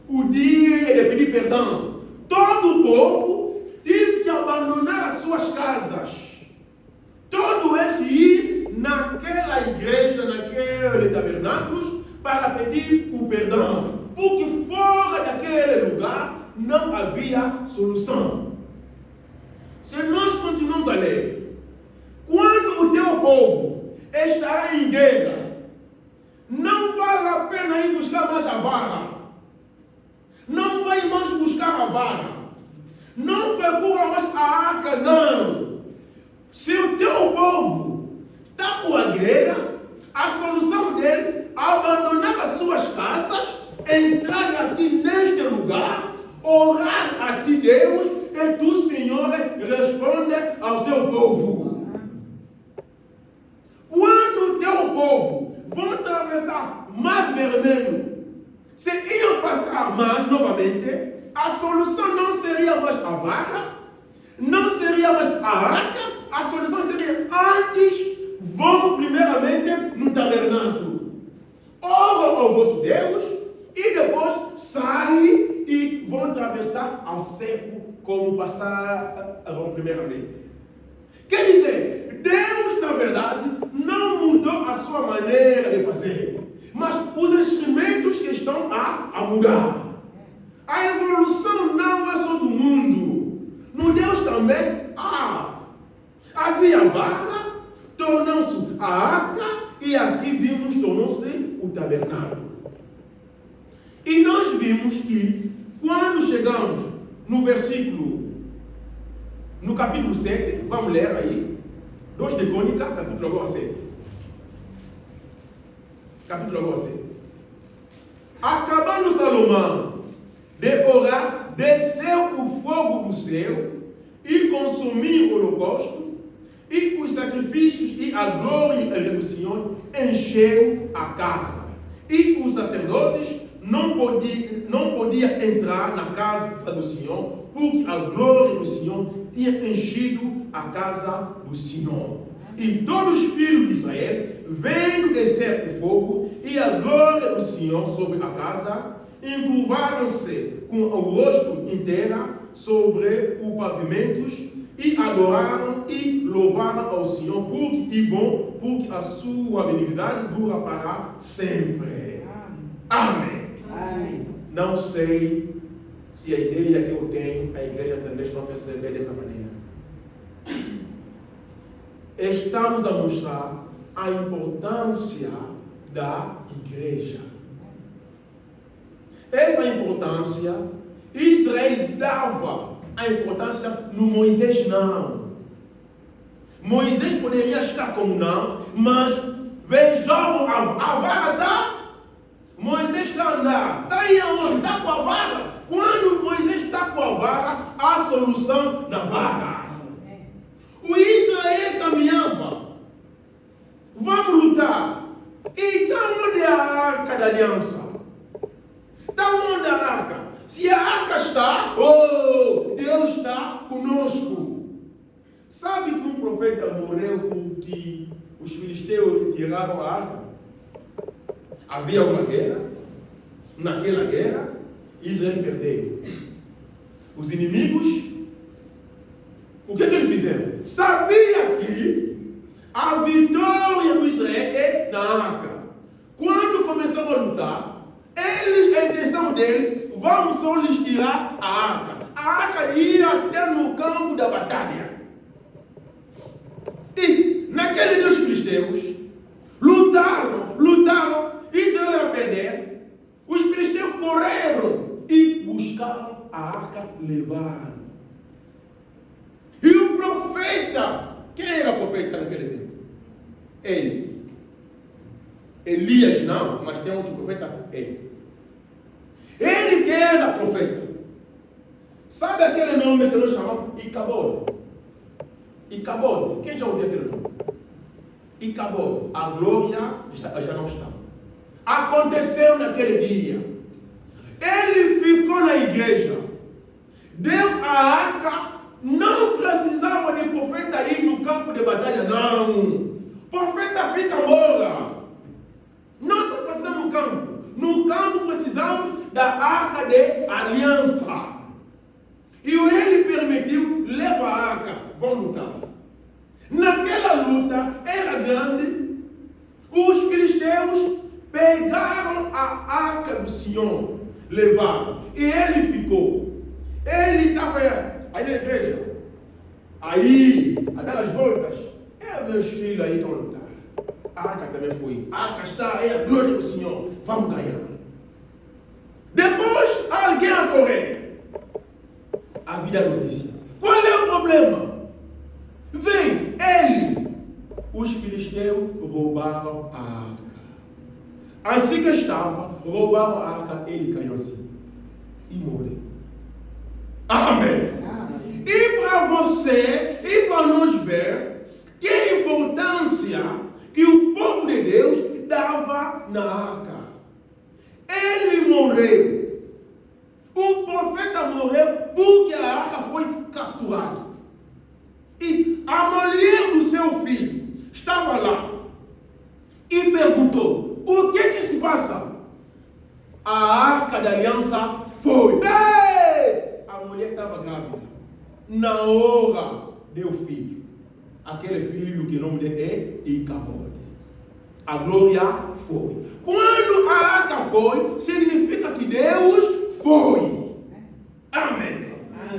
o dia de pedir perdão. Todo o povo teve que abandonar as suas casas. Todo ele ir naquela igreja, naquele tabernáculo, para pedir o perdão. Porque fora daquele lugar não havia solução. Se nós continuamos a ler, quando o teu povo estará em guerra, não vale a pena ir buscar mais a vara. Não vai mais buscar a vara. Não procura mais a arca, não. Se o teu povo está com a guerra, a solução dele é abandonar as suas casas, entrar aqui neste lugar, orar a ti, Deus, e tu, Senhor, responde ao seu povo. Quando o teu povo vão atravessar Mar Vermelho, se iam passar mais novamente, a solução não seria mais a vara, não seria mais a arca, a solução seria antes, vão primeiramente no tabernáculo, oram ao vosso Deus, e depois saem e vão atravessar ao seco, como passaram primeiramente. Quer dizer, Deus, na verdade, não mudou a sua maneira de fazer, mas os instrumentos que estão a mudar. A evolução não é só do mundo. No Deus também havia vara, tornou-se a arca, e aqui vimos, tornou-se o tabernáculo. E nós vimos que, quando chegamos no versículo, no capítulo 7, vamos ler aí, 2 de Crônica, capítulo agora 7. Capítulo agora 7. Acabando Salomão de orar, desceu o fogo do céu e consumiu o holocausto, e os sacrifícios e a glória do Senhor encheu a casa. E os sacerdotes não podia entrar na casa do Senhor, porque a glória do Senhor tinha enchido a casa do Senhor. E todos os filhos de Israel, vendo descer o fogo e a glória do Senhor sobre a casa, encurvaram-se com o rosto inteiro sobre os pavimentos e adoraram e louvaram ao Senhor, porque a sua benignidade dura para sempre. Amém. Amém. Não sei se a ideia que eu tenho, a igreja também está a perceber dessa maneira. Estamos a mostrar a importância da igreja. Essa importância, Israel dava a importância no Moisés, não. Moisés poderia estar como não, mas vejam a vara está. Moisés está a andar, está aí aonde? Está com a vara. Quando Moisés está com a vara, há solução na vara. O Israel caminhava. Vamos lutar. E está onde a arca da aliança? Está onde a arca? Se a arca está, Deus está conosco. Sabe que um profeta morreu porque os filisteus tiraram a arca. Havia uma guerra. Naquela guerra, Israel perdeu. Os inimigos, o que eles fizeram? Sabia que a vitória do Israel é na arca. Quando começou a lutar, a intenção deles, vamos só lhes tirar a arca. A arca ia até no campo da batalha. E naquele dia os filisteus lutaram, Israel ia perder. Os filisteus correram e buscaram a arca, levaram. E o profeta, quem era profeta naquele tempo? Ele. Elias não, mas tem outro profeta? Ele que era profeta. Sabe aquele nome que nós chamamos? Icabod. Quem já ouviu aquele nome? Icabod. A glória já não está. Aconteceu naquele dia. Ele ficou na igreja. Deu a arca. Não precisava de profeta ir no campo de batalha, não. O profeta fica embora. Não precisamos no campo. No campo precisamos da arca de aliança. E ele permitiu, leva a arca, vão lutar. Naquela luta era grande. Os filisteus pegaram a arca do Senhor, levaram. E ele ficou. Ele estava aí na igreja. Aí, a dar as voltas. Meus filhos aí estão a lutar. A arca também foi. A arca está, é a glória do Senhor. Vamos ganhar. Depois, alguém a correr. A vida é notícia. Qual é o problema? Vem, os filisteus roubaram a arca. Assim que estava, roubaram a arca, ele caiu assim. E morreu. Amém. E para você, e para nós ver, que importância que o povo de Deus dava na arca. Ele morreu. O profeta morreu porque a arca foi capturada. E a mulher do seu filho estava lá e perguntou: o que se passa? A arca da aliança foi. Ei! A mulher estava grávida. Na hora deu filho. Aquele filho que o nome dele é Icabod. A glória foi. Quando a arca foi, significa que Deus foi. Amém.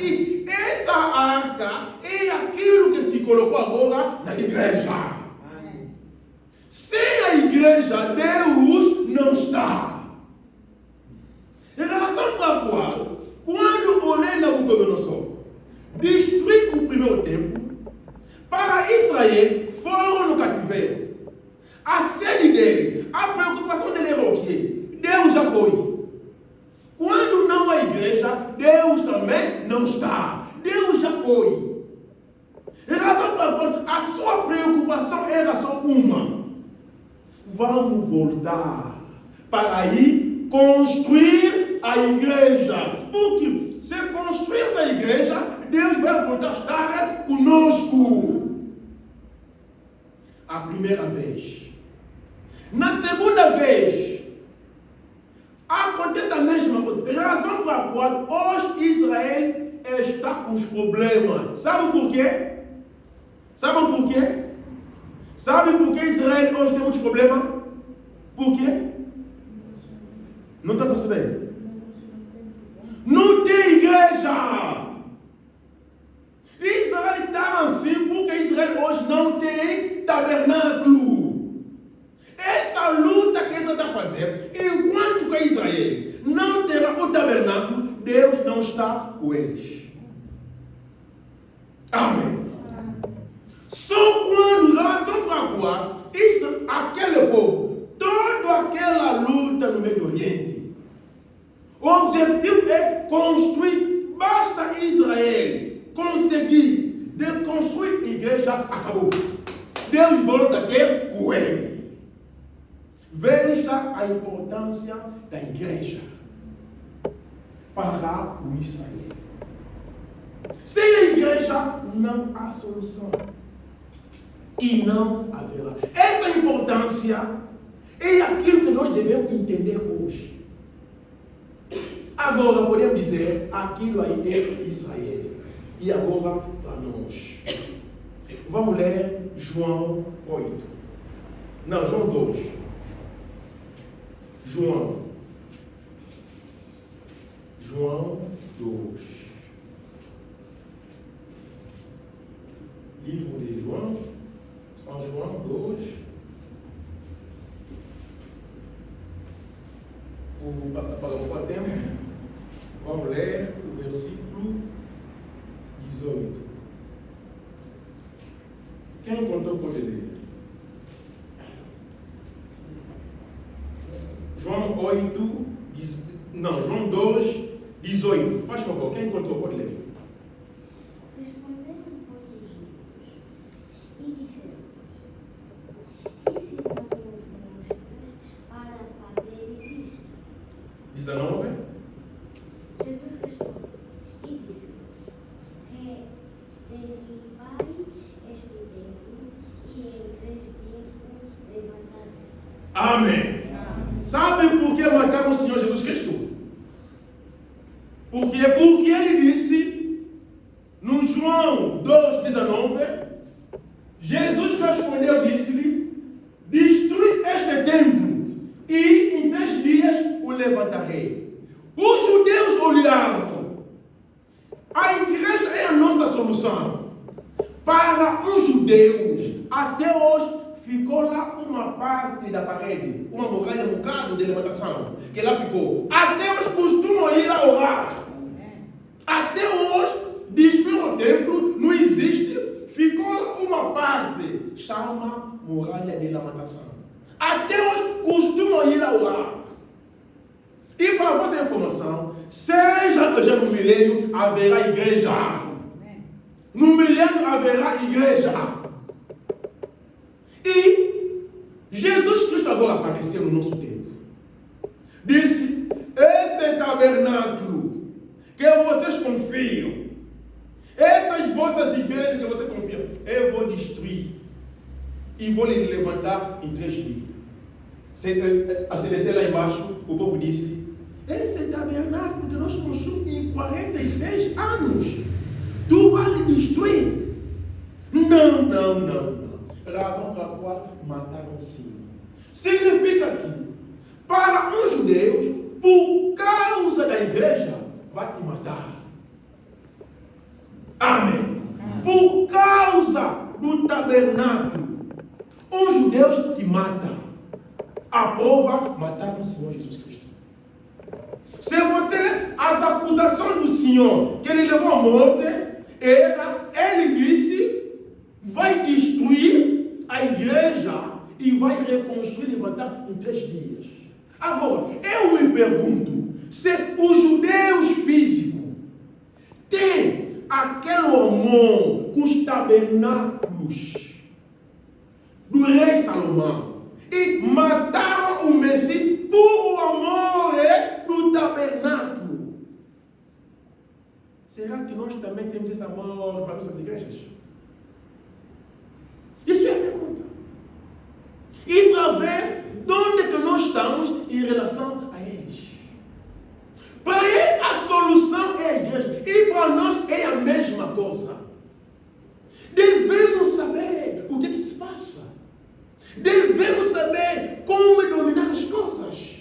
E essa arca é aquilo que se colocou agora na igreja. Sem a igreja, Deus não está. Em relação com a qual, quando o rei Nabucodonosor destruiu o primeiro templo, para Israel foram no cativeiro. A sede dele, a preocupação dele era o quê? Deus já foi. Quando não há igreja, Deus também não está. Deus já foi. Em razão pela qual a sua preocupação era só uma. Vamos voltar para ir construir a igreja. Porque se construirmos a igreja, Deus vai voltar a estar conosco. A primeira vez. Na segunda vez, acontece a mesma coisa. Razão pela qual hoje Israel está com os problemas. Sabe por quê? Sabe por quê? Sabe por que Israel hoje tem muitos problemas? Por quê? Não está percebendo? Não tem igreja. Israel está assim porque Israel hoje não tem tabernáculo. Essa luta que Israel está fazendo, enquanto que Israel não terá o tabernáculo, Deus não está com eles. Amém. Só quando, razão para a qual aquele povo, toda aquela luta no Médio Oriente, o objetivo é construir. Basta Israel conseguir de construir a igreja, acabou. Deus volta a ter com ele. Veja a importância da igreja para o Israel. Sem a igreja não há solução. e não haverá. Essa importância é aquilo que nós devemos entender hoje. Agora podemos dizer, aquilo aí é Israel. E agora para nós. Vamos ler João 8. Não, João 2. João 2. Livro de João, São João 2. Para o tempo, vamos ler o versículo 18. Quem encontrou pode ler? João 2, 18. Faz favor, quem encontrou pode ler. Responderam, pois, os judeus e disseram: que sinal nos mostras para fazeres isto? 19. Jesus respondeu e disse-lhes: derribai este templo e em 3 dias o levantarei. Amém. Sabe por que mataram o Senhor Jesus Cristo? Porque ele disse, no João 2,19, Jesus respondeu, disse-lhe: destrui este templo e em 3 dias o levantarei. Os judeus olharam. A igreja é a nossa solução. Para os judeus, até hoje, ficou lá uma parte da parede, uma muralha, um bocado de levantação, que lá ficou. Até hoje costumam ir lá orar. Até hoje, destruir o templo, não existe. Ficou uma parte, chama muralha de lamentação. Até hoje costumam ir lá orar. E para a vossa informação, seja já no milênio, haverá igreja. No milênio haverá igreja. E Jesus Cristo agora apareceu no nosso tempo. Disse: esse tabernáculo que vocês confiam, essas vossas igrejas que vocês confiam, eu vou destruir e vou lhe levantar em 3 dias. Assim, descer lá embaixo, o povo disse: esse tabernáculo que nós construímos em 46 anos, tu vai lhe destruir? Não. Razão pela qual mataram o Senhor. Significa que, para os judeus, por causa da igreja, vai te matar. Amém. Por causa do tabernáculo, os judeus te matam. A prova, mataram o Senhor Jesus Cristo. Se você, as acusações do Senhor, que ele levou à morte, ele disse: vai destruir a igreja e vai reconstruir e levantar em 3 dias. Agora, eu me pergunto, se os judeus físicos têm aquele amor com os tabernáculos do rei Salomão e mataram o Messias por o amor do tabernáculo, será que nós também temos esse amor para nossas igrejas? Isso é a pergunta. E para ver de onde que nós estamos em relação a eles. Para ele, a solução é a igreja. E para nós é a mesma coisa. Devemos saber o que se passa. Devemos saber como dominar as coisas.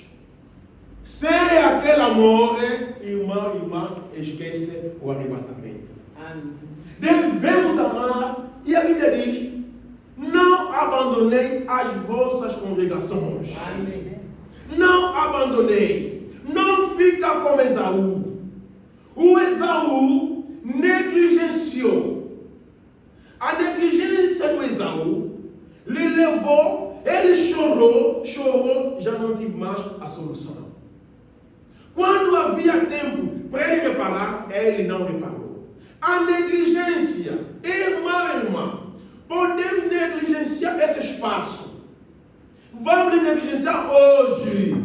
Sem aquele amor, irmã, esquece o arrebatamento. Amém. Devemos amar. E a Bíblia diz: não abandonei as vossas congregações. Amém. Não abandonei. Não fica como Esaú. O Esaú negligenciou. A negligência do Esaú lhe levou, ele chorou, já não tive mais a solução. Quando havia tempo para ele reparar, ele não reparou. A negligência, irmã, podemos negligenciar esse espaço. Vamos negligenciar hoje.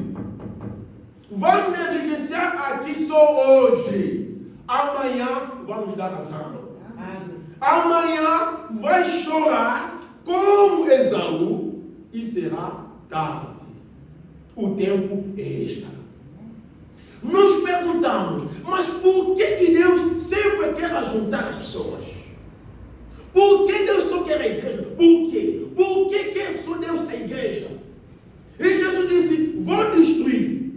Vamos negligenciar aqui só hoje. Amanhã vamos dar razão. Amém. Amanhã vai chorar como Esaú e será tarde. O tempo é esta. Nós perguntamos, mas por que Deus sempre quer ajuntar as pessoas? Por que Deus só quer a igreja? Por quê? Por que quer só Deus a igreja? E Jesus disse, vou destruir.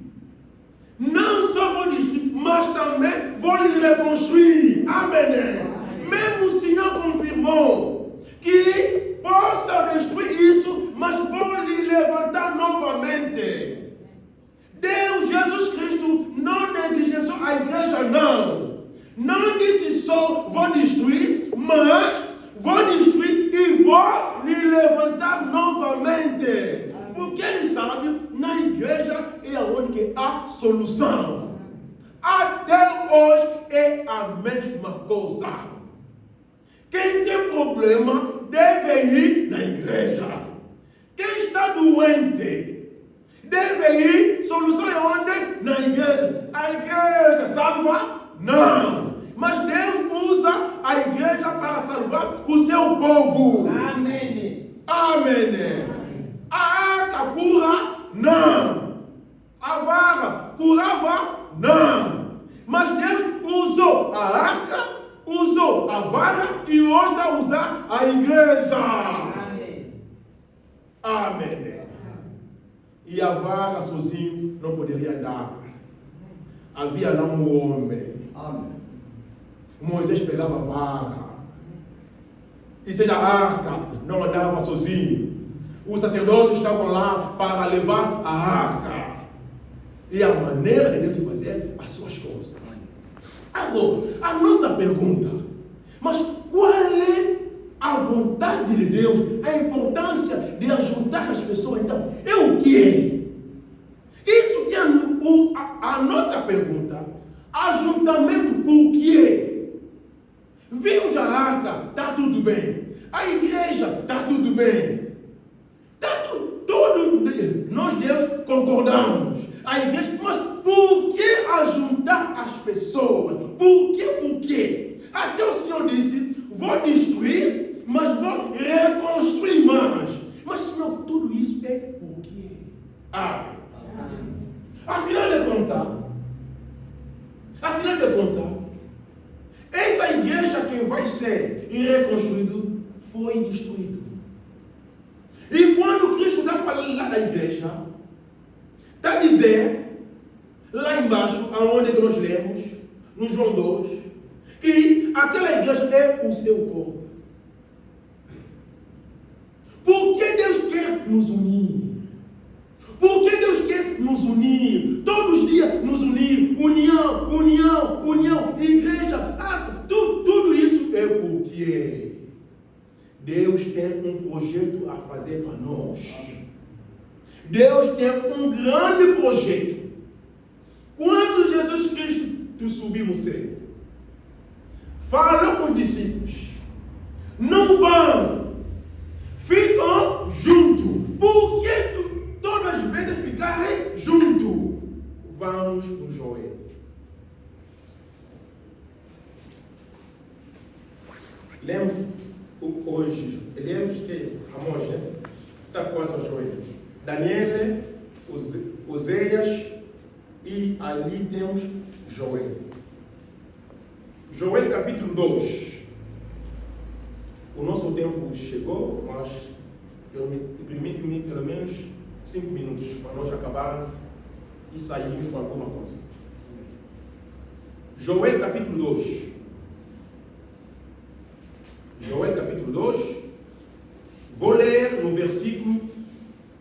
Não só vou destruir, mas também vou lhe reconstruir. Amém. Mesmo o Senhor confirmou que possa destruir isso, mas vou lhe levantar novamente. Deus, Jesus Cristo, não negligenciou a igreja, não. Não disse só vou destruir, mas vou destruir e vou lhe levantar novamente. Porque ele sabe, na igreja é onde que há solução. Até hoje é a mesma coisa. Quem tem problema deve ir na igreja. Quem está doente deve ir, solução é onde? Na igreja. A igreja salva? Não. Mas Deus usa a igreja para salvar o seu povo. Amém. Amém. A arca cura? Não. A vara curava? Não. Mas Deus usou a arca, usou a vara e hoje está a usar a igreja. Amém. Amém. E a vara sozinho não poderia dar. Havia lá um homem. Amém. Moisés pegava a vara. E seja a arca não andava sozinho. Os sacerdotes estavam lá para levar a arca. E a maneira de Deus de fazer as suas coisas. Agora, a nossa pergunta, mas qual é a vontade de Deus, a importância de ajuntar as pessoas, então, é o que? Isso que é a nossa pergunta. Ajuntamento por quê? Vimos a arca, está tudo bem. A igreja, está tudo bem. Está tudo, nós Deus concordamos. A igreja, mas por que ajuntar as pessoas? Por quê? Até o Senhor disse, vou destruir, mas vou reconstruir mais. Mas Senhor, tudo isso é por quê? Amém. Afinal de contas, essa igreja que vai ser reconstruída foi destruída. E quando Cristo está falando lá da igreja, está a dizer, lá embaixo, aonde que nós lemos, no João 2, que aquela igreja é o seu corpo. Por que Deus quer nos unir? Por que Deus quer nos unir? Todos os dias nos unir. União, igreja. Tudo isso é porque Deus tem um projeto a fazer para nós. Deus tem um grande projeto. Quando Jesus Cristo subiu no céu, falou com os discípulos, não vão, ficam juntos. Por que todas as vezes ficarem juntos? Vamos no joelho. Lemos hoje, lemos que Amós, né? Está quase ao joelho. Daniel, Oséias e ali temos Joel. Joel capítulo 2. O nosso tempo chegou, mas permite-me pelo menos 5 minutos para nós acabar e sairmos com alguma coisa. Joel capítulo 2. Joel capítulo 2. Vou ler no versículo.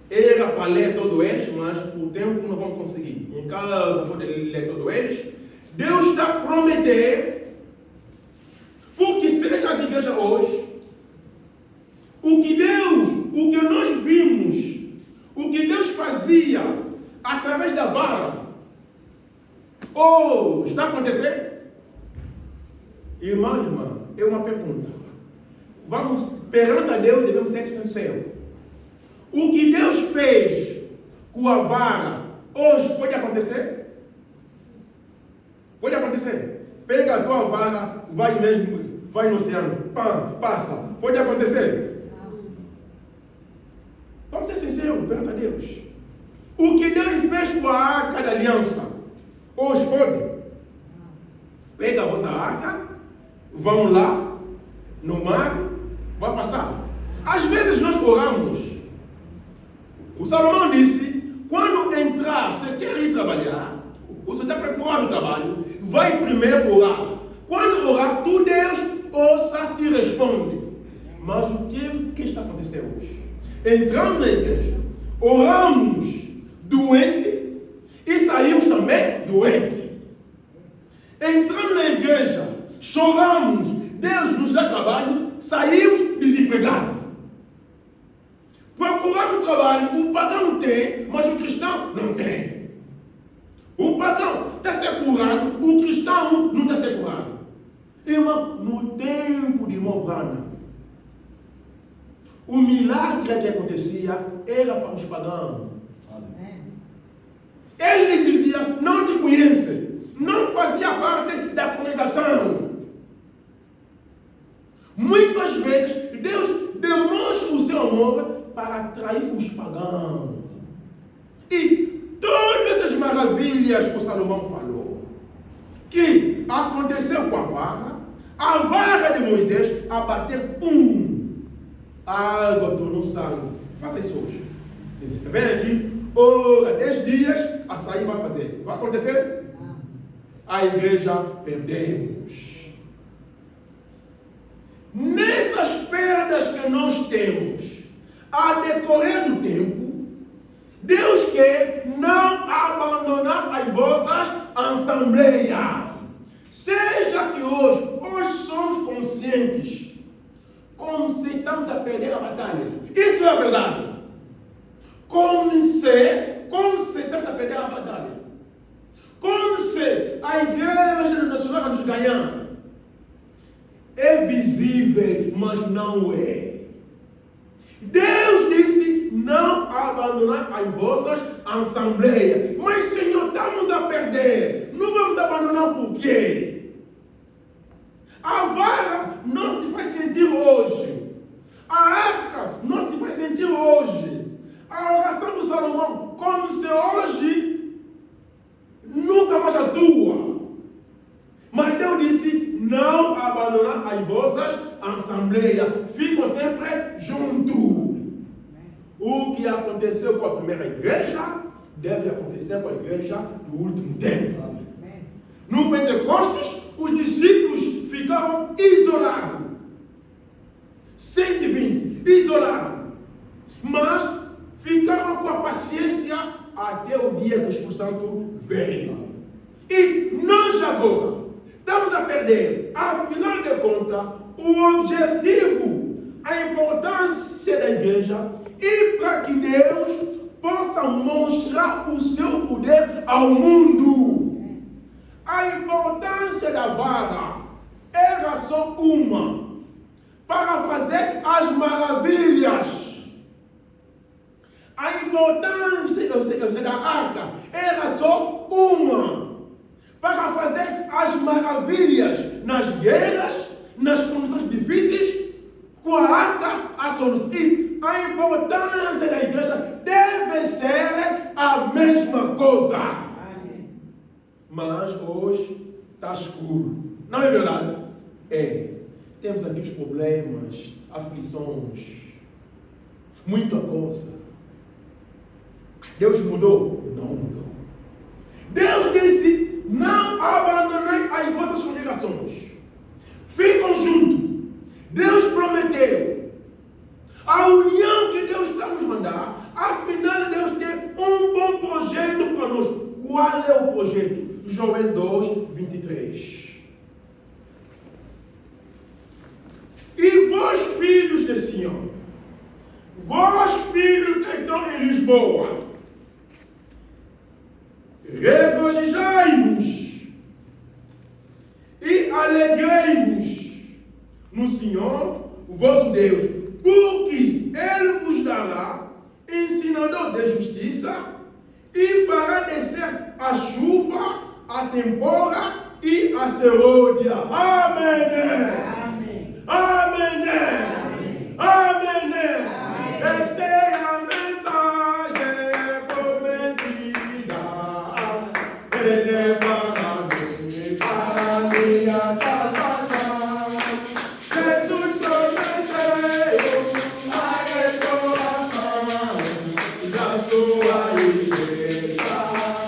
Era para ler todo eles, mas por tempo não vamos conseguir. Em casa, vou ler todo eles. Deus está a prometer, porque seja as igrejas hoje, o que nós vimos, o que Deus fazia através da vara, está acontecendo? Irmã, é uma pergunta. Vamos, perante a Deus, devemos ser sinceros. O que Deus fez com a vara, hoje pode acontecer? Pode acontecer. Pega a tua vara, vai no oceano, passa. Pode acontecer? O que Deus fez com a arca da aliança, hoje pode. Pega a vossa arca, vão lá, no mar, vai passar. Às vezes nós oramos. O Salomão disse, quando entrar, você quer ir trabalhar, você está preparado o trabalho, vai primeiro orar. Quando orar, tu Deus ouça e responde. Mas o que está acontecendo hoje? Entramos na igreja, oramos doente e saímos também doente. Entramos na igreja, choramos, Deus nos dá trabalho, saímos desempregados. Procuramos trabalho, o pagão tem, mas o cristão não tem. O pagão está a ser curado, o cristão não está a ser curado. Irmão, no tempo de irmão Branham, o milagre que acontecia era para os pagãos. Ele lhe dizia, não te conhece, não fazia parte da congregação. Muitas vezes, Deus demonstra o seu amor para atrair os pagãos. E todas essas maravilhas que o Salomão falou, que aconteceu com a vara de Moisés, a bater, a água tornou sangue. Faça isso hoje. Vem aqui, ora, 10 dias, a sair vai fazer. Vai acontecer? A igreja perdemos. Nessas perdas que nós temos, a decorrer do tempo, Deus quer não abandonar as vossas assembleias. Seja que hoje somos conscientes, como se estamos a perder a batalha. Isso é a verdade. Como se estamos a perder a batalha. Como se a igreja nacional vai nos ganhar. É visível, mas não é. Deus disse, não abandonar as vossas assembleias. Mas, Senhor, estamos a perder. Não vamos abandonar por quê? A vara não se faz sentir hoje. A arca não se faz sentir hoje. A oração do Salomão, como se hoje nunca mais atua. Mas Deus disse, não abandonar as vossas assembleias. Ficam sempre juntos. O que aconteceu com a primeira igreja, deve acontecer com a igreja do último tempo. No Pentecostes, os discípulos ficaram isolados. 120, isolados. Mas ficaram com a paciência até o dia que o Espírito Santo veio. E nós agora estamos a perder. Afinal de contas, o objetivo, a importância da igreja e para que Deus possa mostrar o seu poder ao mundo. A importância da vara era só uma, para fazer as maravilhas. A importância da arca era só uma, para fazer as maravilhas nas guerras, nas condições difíceis, com a arca a solução. E a importância da igreja deve ser a mesma coisa. Amém. Mas hoje está escuro. Não é verdade? É. Temos aqui os problemas, aflições, muita coisa. Deus mudou? Não mudou. Deus disse, não abandonei as vossas congregações. Ficam juntos. Deus prometeu. A união que Deus está nos mandar, afinal Deus tem um bom projeto para nós. Qual é o projeto? Joel 2, 23. E vós, filhos de Sião, vós, filhos que estão em Lisboa, regozijai-vos e alegrei-vos no Senhor, o vosso Deus, porque Ele vos dará ensinador de justiça e fará descer a chuva, a tempora e a serôdia. Amém. Amém. Amém. Esta é a mensagem prometida. elevadamente para minha salvação. Jesus prometeu a restauração da sua igreja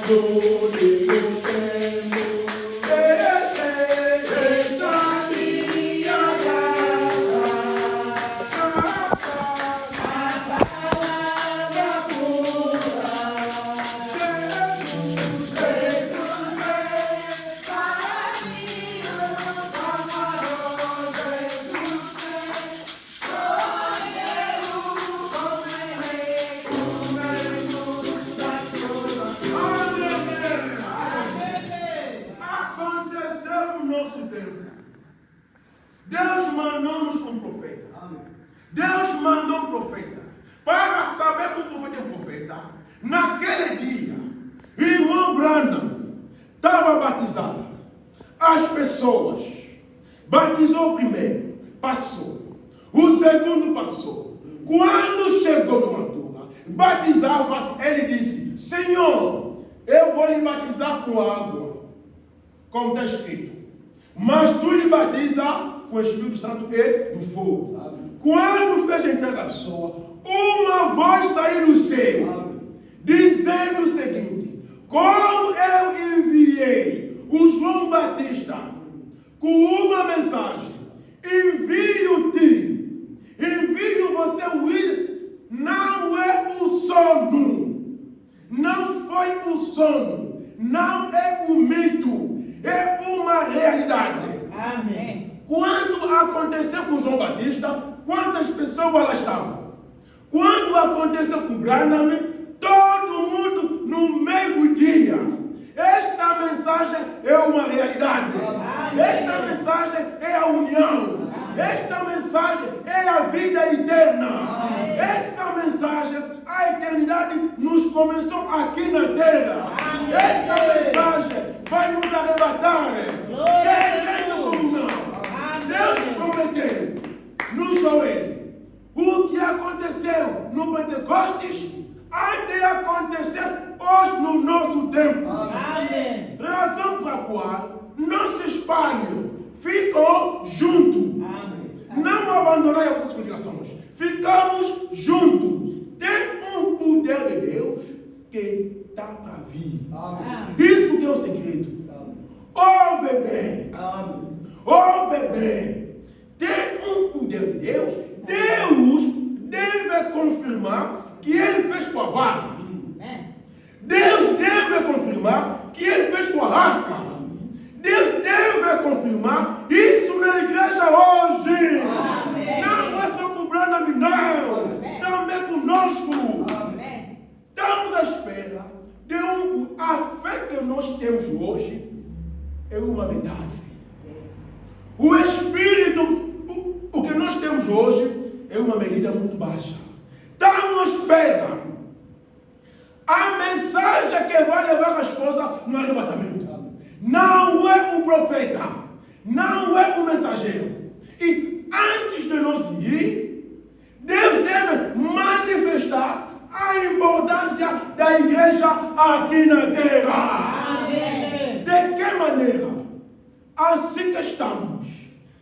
no último tempo. Esta minha graça, a palavra pura. Aconteceu no nosso tempo. Deus mandou-nos um profeta. Deus mandou um profeta. Para saber que o profeta é um profeta, naquele dia, irmão Branham estava batizado. As pessoas, batizou o primeiro, passou. O segundo passou. Quando chegou numa altura, batizava, ele disse: Senhor, eu vou lhe batizar com água, como está escrito. Mas tu lhe batiza com o Espírito Santo e do fogo. Quando fez entrar a pessoa, uma voz saiu do céu, dizendo o seguinte: como eu enviei o João Batista com uma mensagem, envio-te, envio você, William. Não é o sono, não foi o sono, não é o mito, é uma realidade. Amém. Quando aconteceu com João Batista, quantas pessoas lá estavam? Quando aconteceu com Branham, todo mundo no meio-dia. Esta mensagem é uma realidade. Esta mensagem é a união. Esta mensagem é a vida eterna. Essa mensagem, a eternidade nos começou aqui na terra. Essa mensagem vai nos arrebatar. Querendo como não. Deus prometeu no Joel. O que aconteceu no Pentecostes há de acontecer hoje no nosso tempo. Amém. Razão para a qual não se espalham, ficam juntos. Amém. Não abandonaram essas congregações. Ficamos juntos. Tem um poder de Deus que está para vir. Amém. Isso que é o segredo. Ouve bem. Amém. Ouve bem. Tem um poder de Deus. Deus deve confirmar que ele fez com a vara. Deus deve confirmar que ele fez com a arca. Deus deve confirmar isso na igreja hoje. Amém. Não é só com o Branham, não. Também conosco. Amém. Estamos à espera de a fé que nós temos hoje é uma metade. O Espírito, o que nós temos hoje é uma medida muito baixa. Estamos à espera. A mensagem que vai levar a esposa no arrebatamento não é o profeta, não é o mensageiro. E antes de nós ir, Deus deve manifestar a importância da igreja aqui na terra. Amém. De que maneira? Assim que estamos.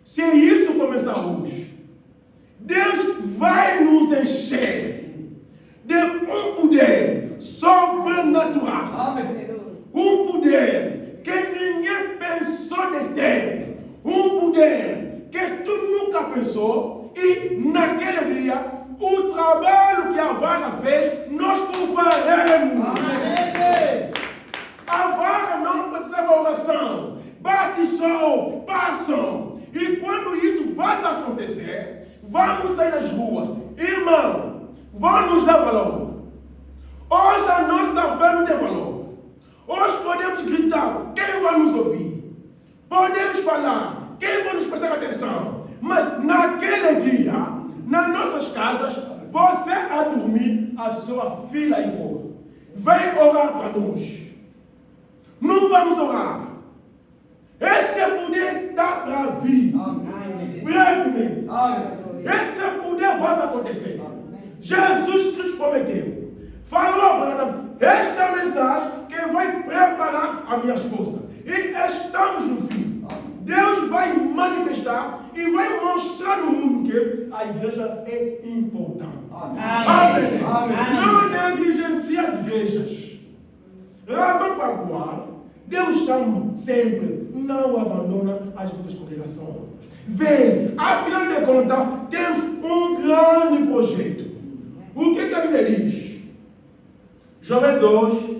Se isso começar hoje, Deus vai nos encher de um poder sobrenatural. Amém. Um poder que ninguém pensou de ter. Um poder que tu nunca pensou. E naquele dia, o trabalho que a vara fez, nós o faremos. Amém. A vara não precisava oração. Bate sol, passam. E quando isso vai acontecer, vamos sair das ruas. Irmão, vamos dar valor. Hoje a nossa fé não tem valor. Hoje podemos gritar, quem vai nos ouvir? Podemos falar, quem vai nos prestar atenção? Mas naquele dia, nas nossas casas, você a dormir, a sua filha aí fora. Vem orar para nós. Não vamos orar. Esse poder está para vir. Amém. Brevemente. Amém. Esse poder vai acontecer. Jesus Cristo prometeu. Falou para esta mensagem que que vai preparar a minha esposa. E estamos no fim. Deus vai manifestar e vai mostrar no mundo que a igreja é importante. Amém. Não negligencie as igrejas. Razão para a qual Deus chama sempre, não abandona as vossas congregações. Vem, afinal de contas, temos um grande projeto. O que a Bíblia diz? Joel 2,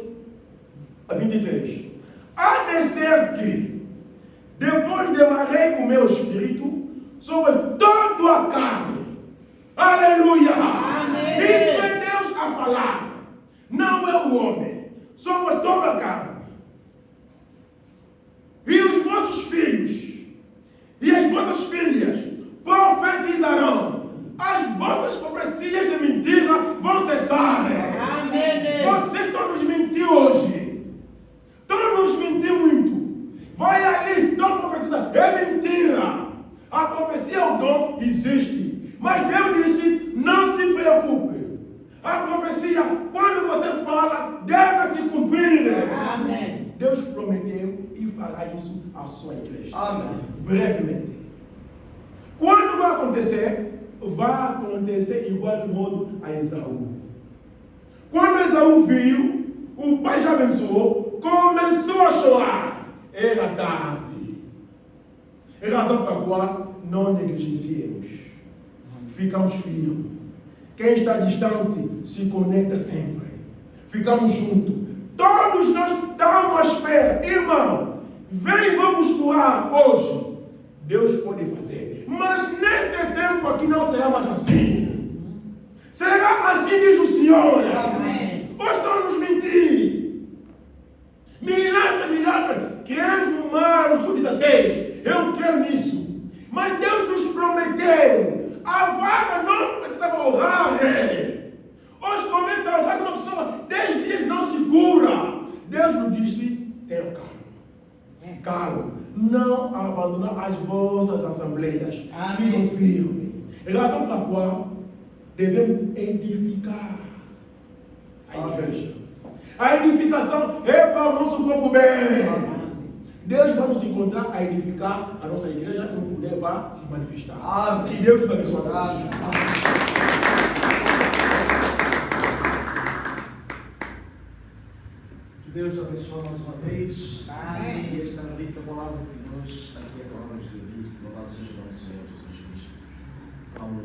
a 23. A de ser que, depois derramarei o meu espírito sobre toda a carne. Aleluia! Amém. Isso é Deus a falar, não é o homem. Sobre toda a carne. E os vossos filhos e as vossas filhas profetizarão. As vossas profecias de mentira vão cessar. Amém. Vocês estão nos mentindo hoje. Estão nos mentindo muito. Vai ali, estão profetizando. É mentira. A profecia, o dom, existe. Mas Deus disse, não se preocupe. A profecia, quando você fala, deve se cumprir. Amém. Deus prometeu e fará isso à sua igreja. Amém. Brevemente. Quando vai acontecer? Vai acontecer igual de modo a Esaú. Quando Esaú viu, o pai já abençoou, começou a chorar. Era tarde. É razão para a qual não negligenciemos. Ficamos firmes. Quem está distante se conecta sempre. Ficamos juntos. Todos nós estamos à espera. Irmão, vem, vamos curar hoje. Deus pode fazer. Mas nesse tempo aqui não será mais assim. Será assim, diz o Senhor. Amém. Hoje estão nos mentir. Milagre, milagre. Queremos no Marcos 16. Eu quero nisso. Mas Deus nos prometeu. A vaga não precisava orar. Hoje começa a orar com uma pessoa 10 dias não se cura. Deus nos disse, tenha calma. Calma. Não abandonar as vossas assembleias. Amém. Ficam firmes. É a razão pela qual devemos edificar a igreja. A edificação é para o nosso próprio bem. Deus vai nos encontrar a edificar a nossa igreja e o poder vai se manifestar. Amém. Que Deus nos abençoe. Que Deus abençoe mais uma vez. Amém. E esta bonita palavra que nós aqui acabamos de ouvir, louvado seja o nome do Senhor Jesus Cristo. Vamos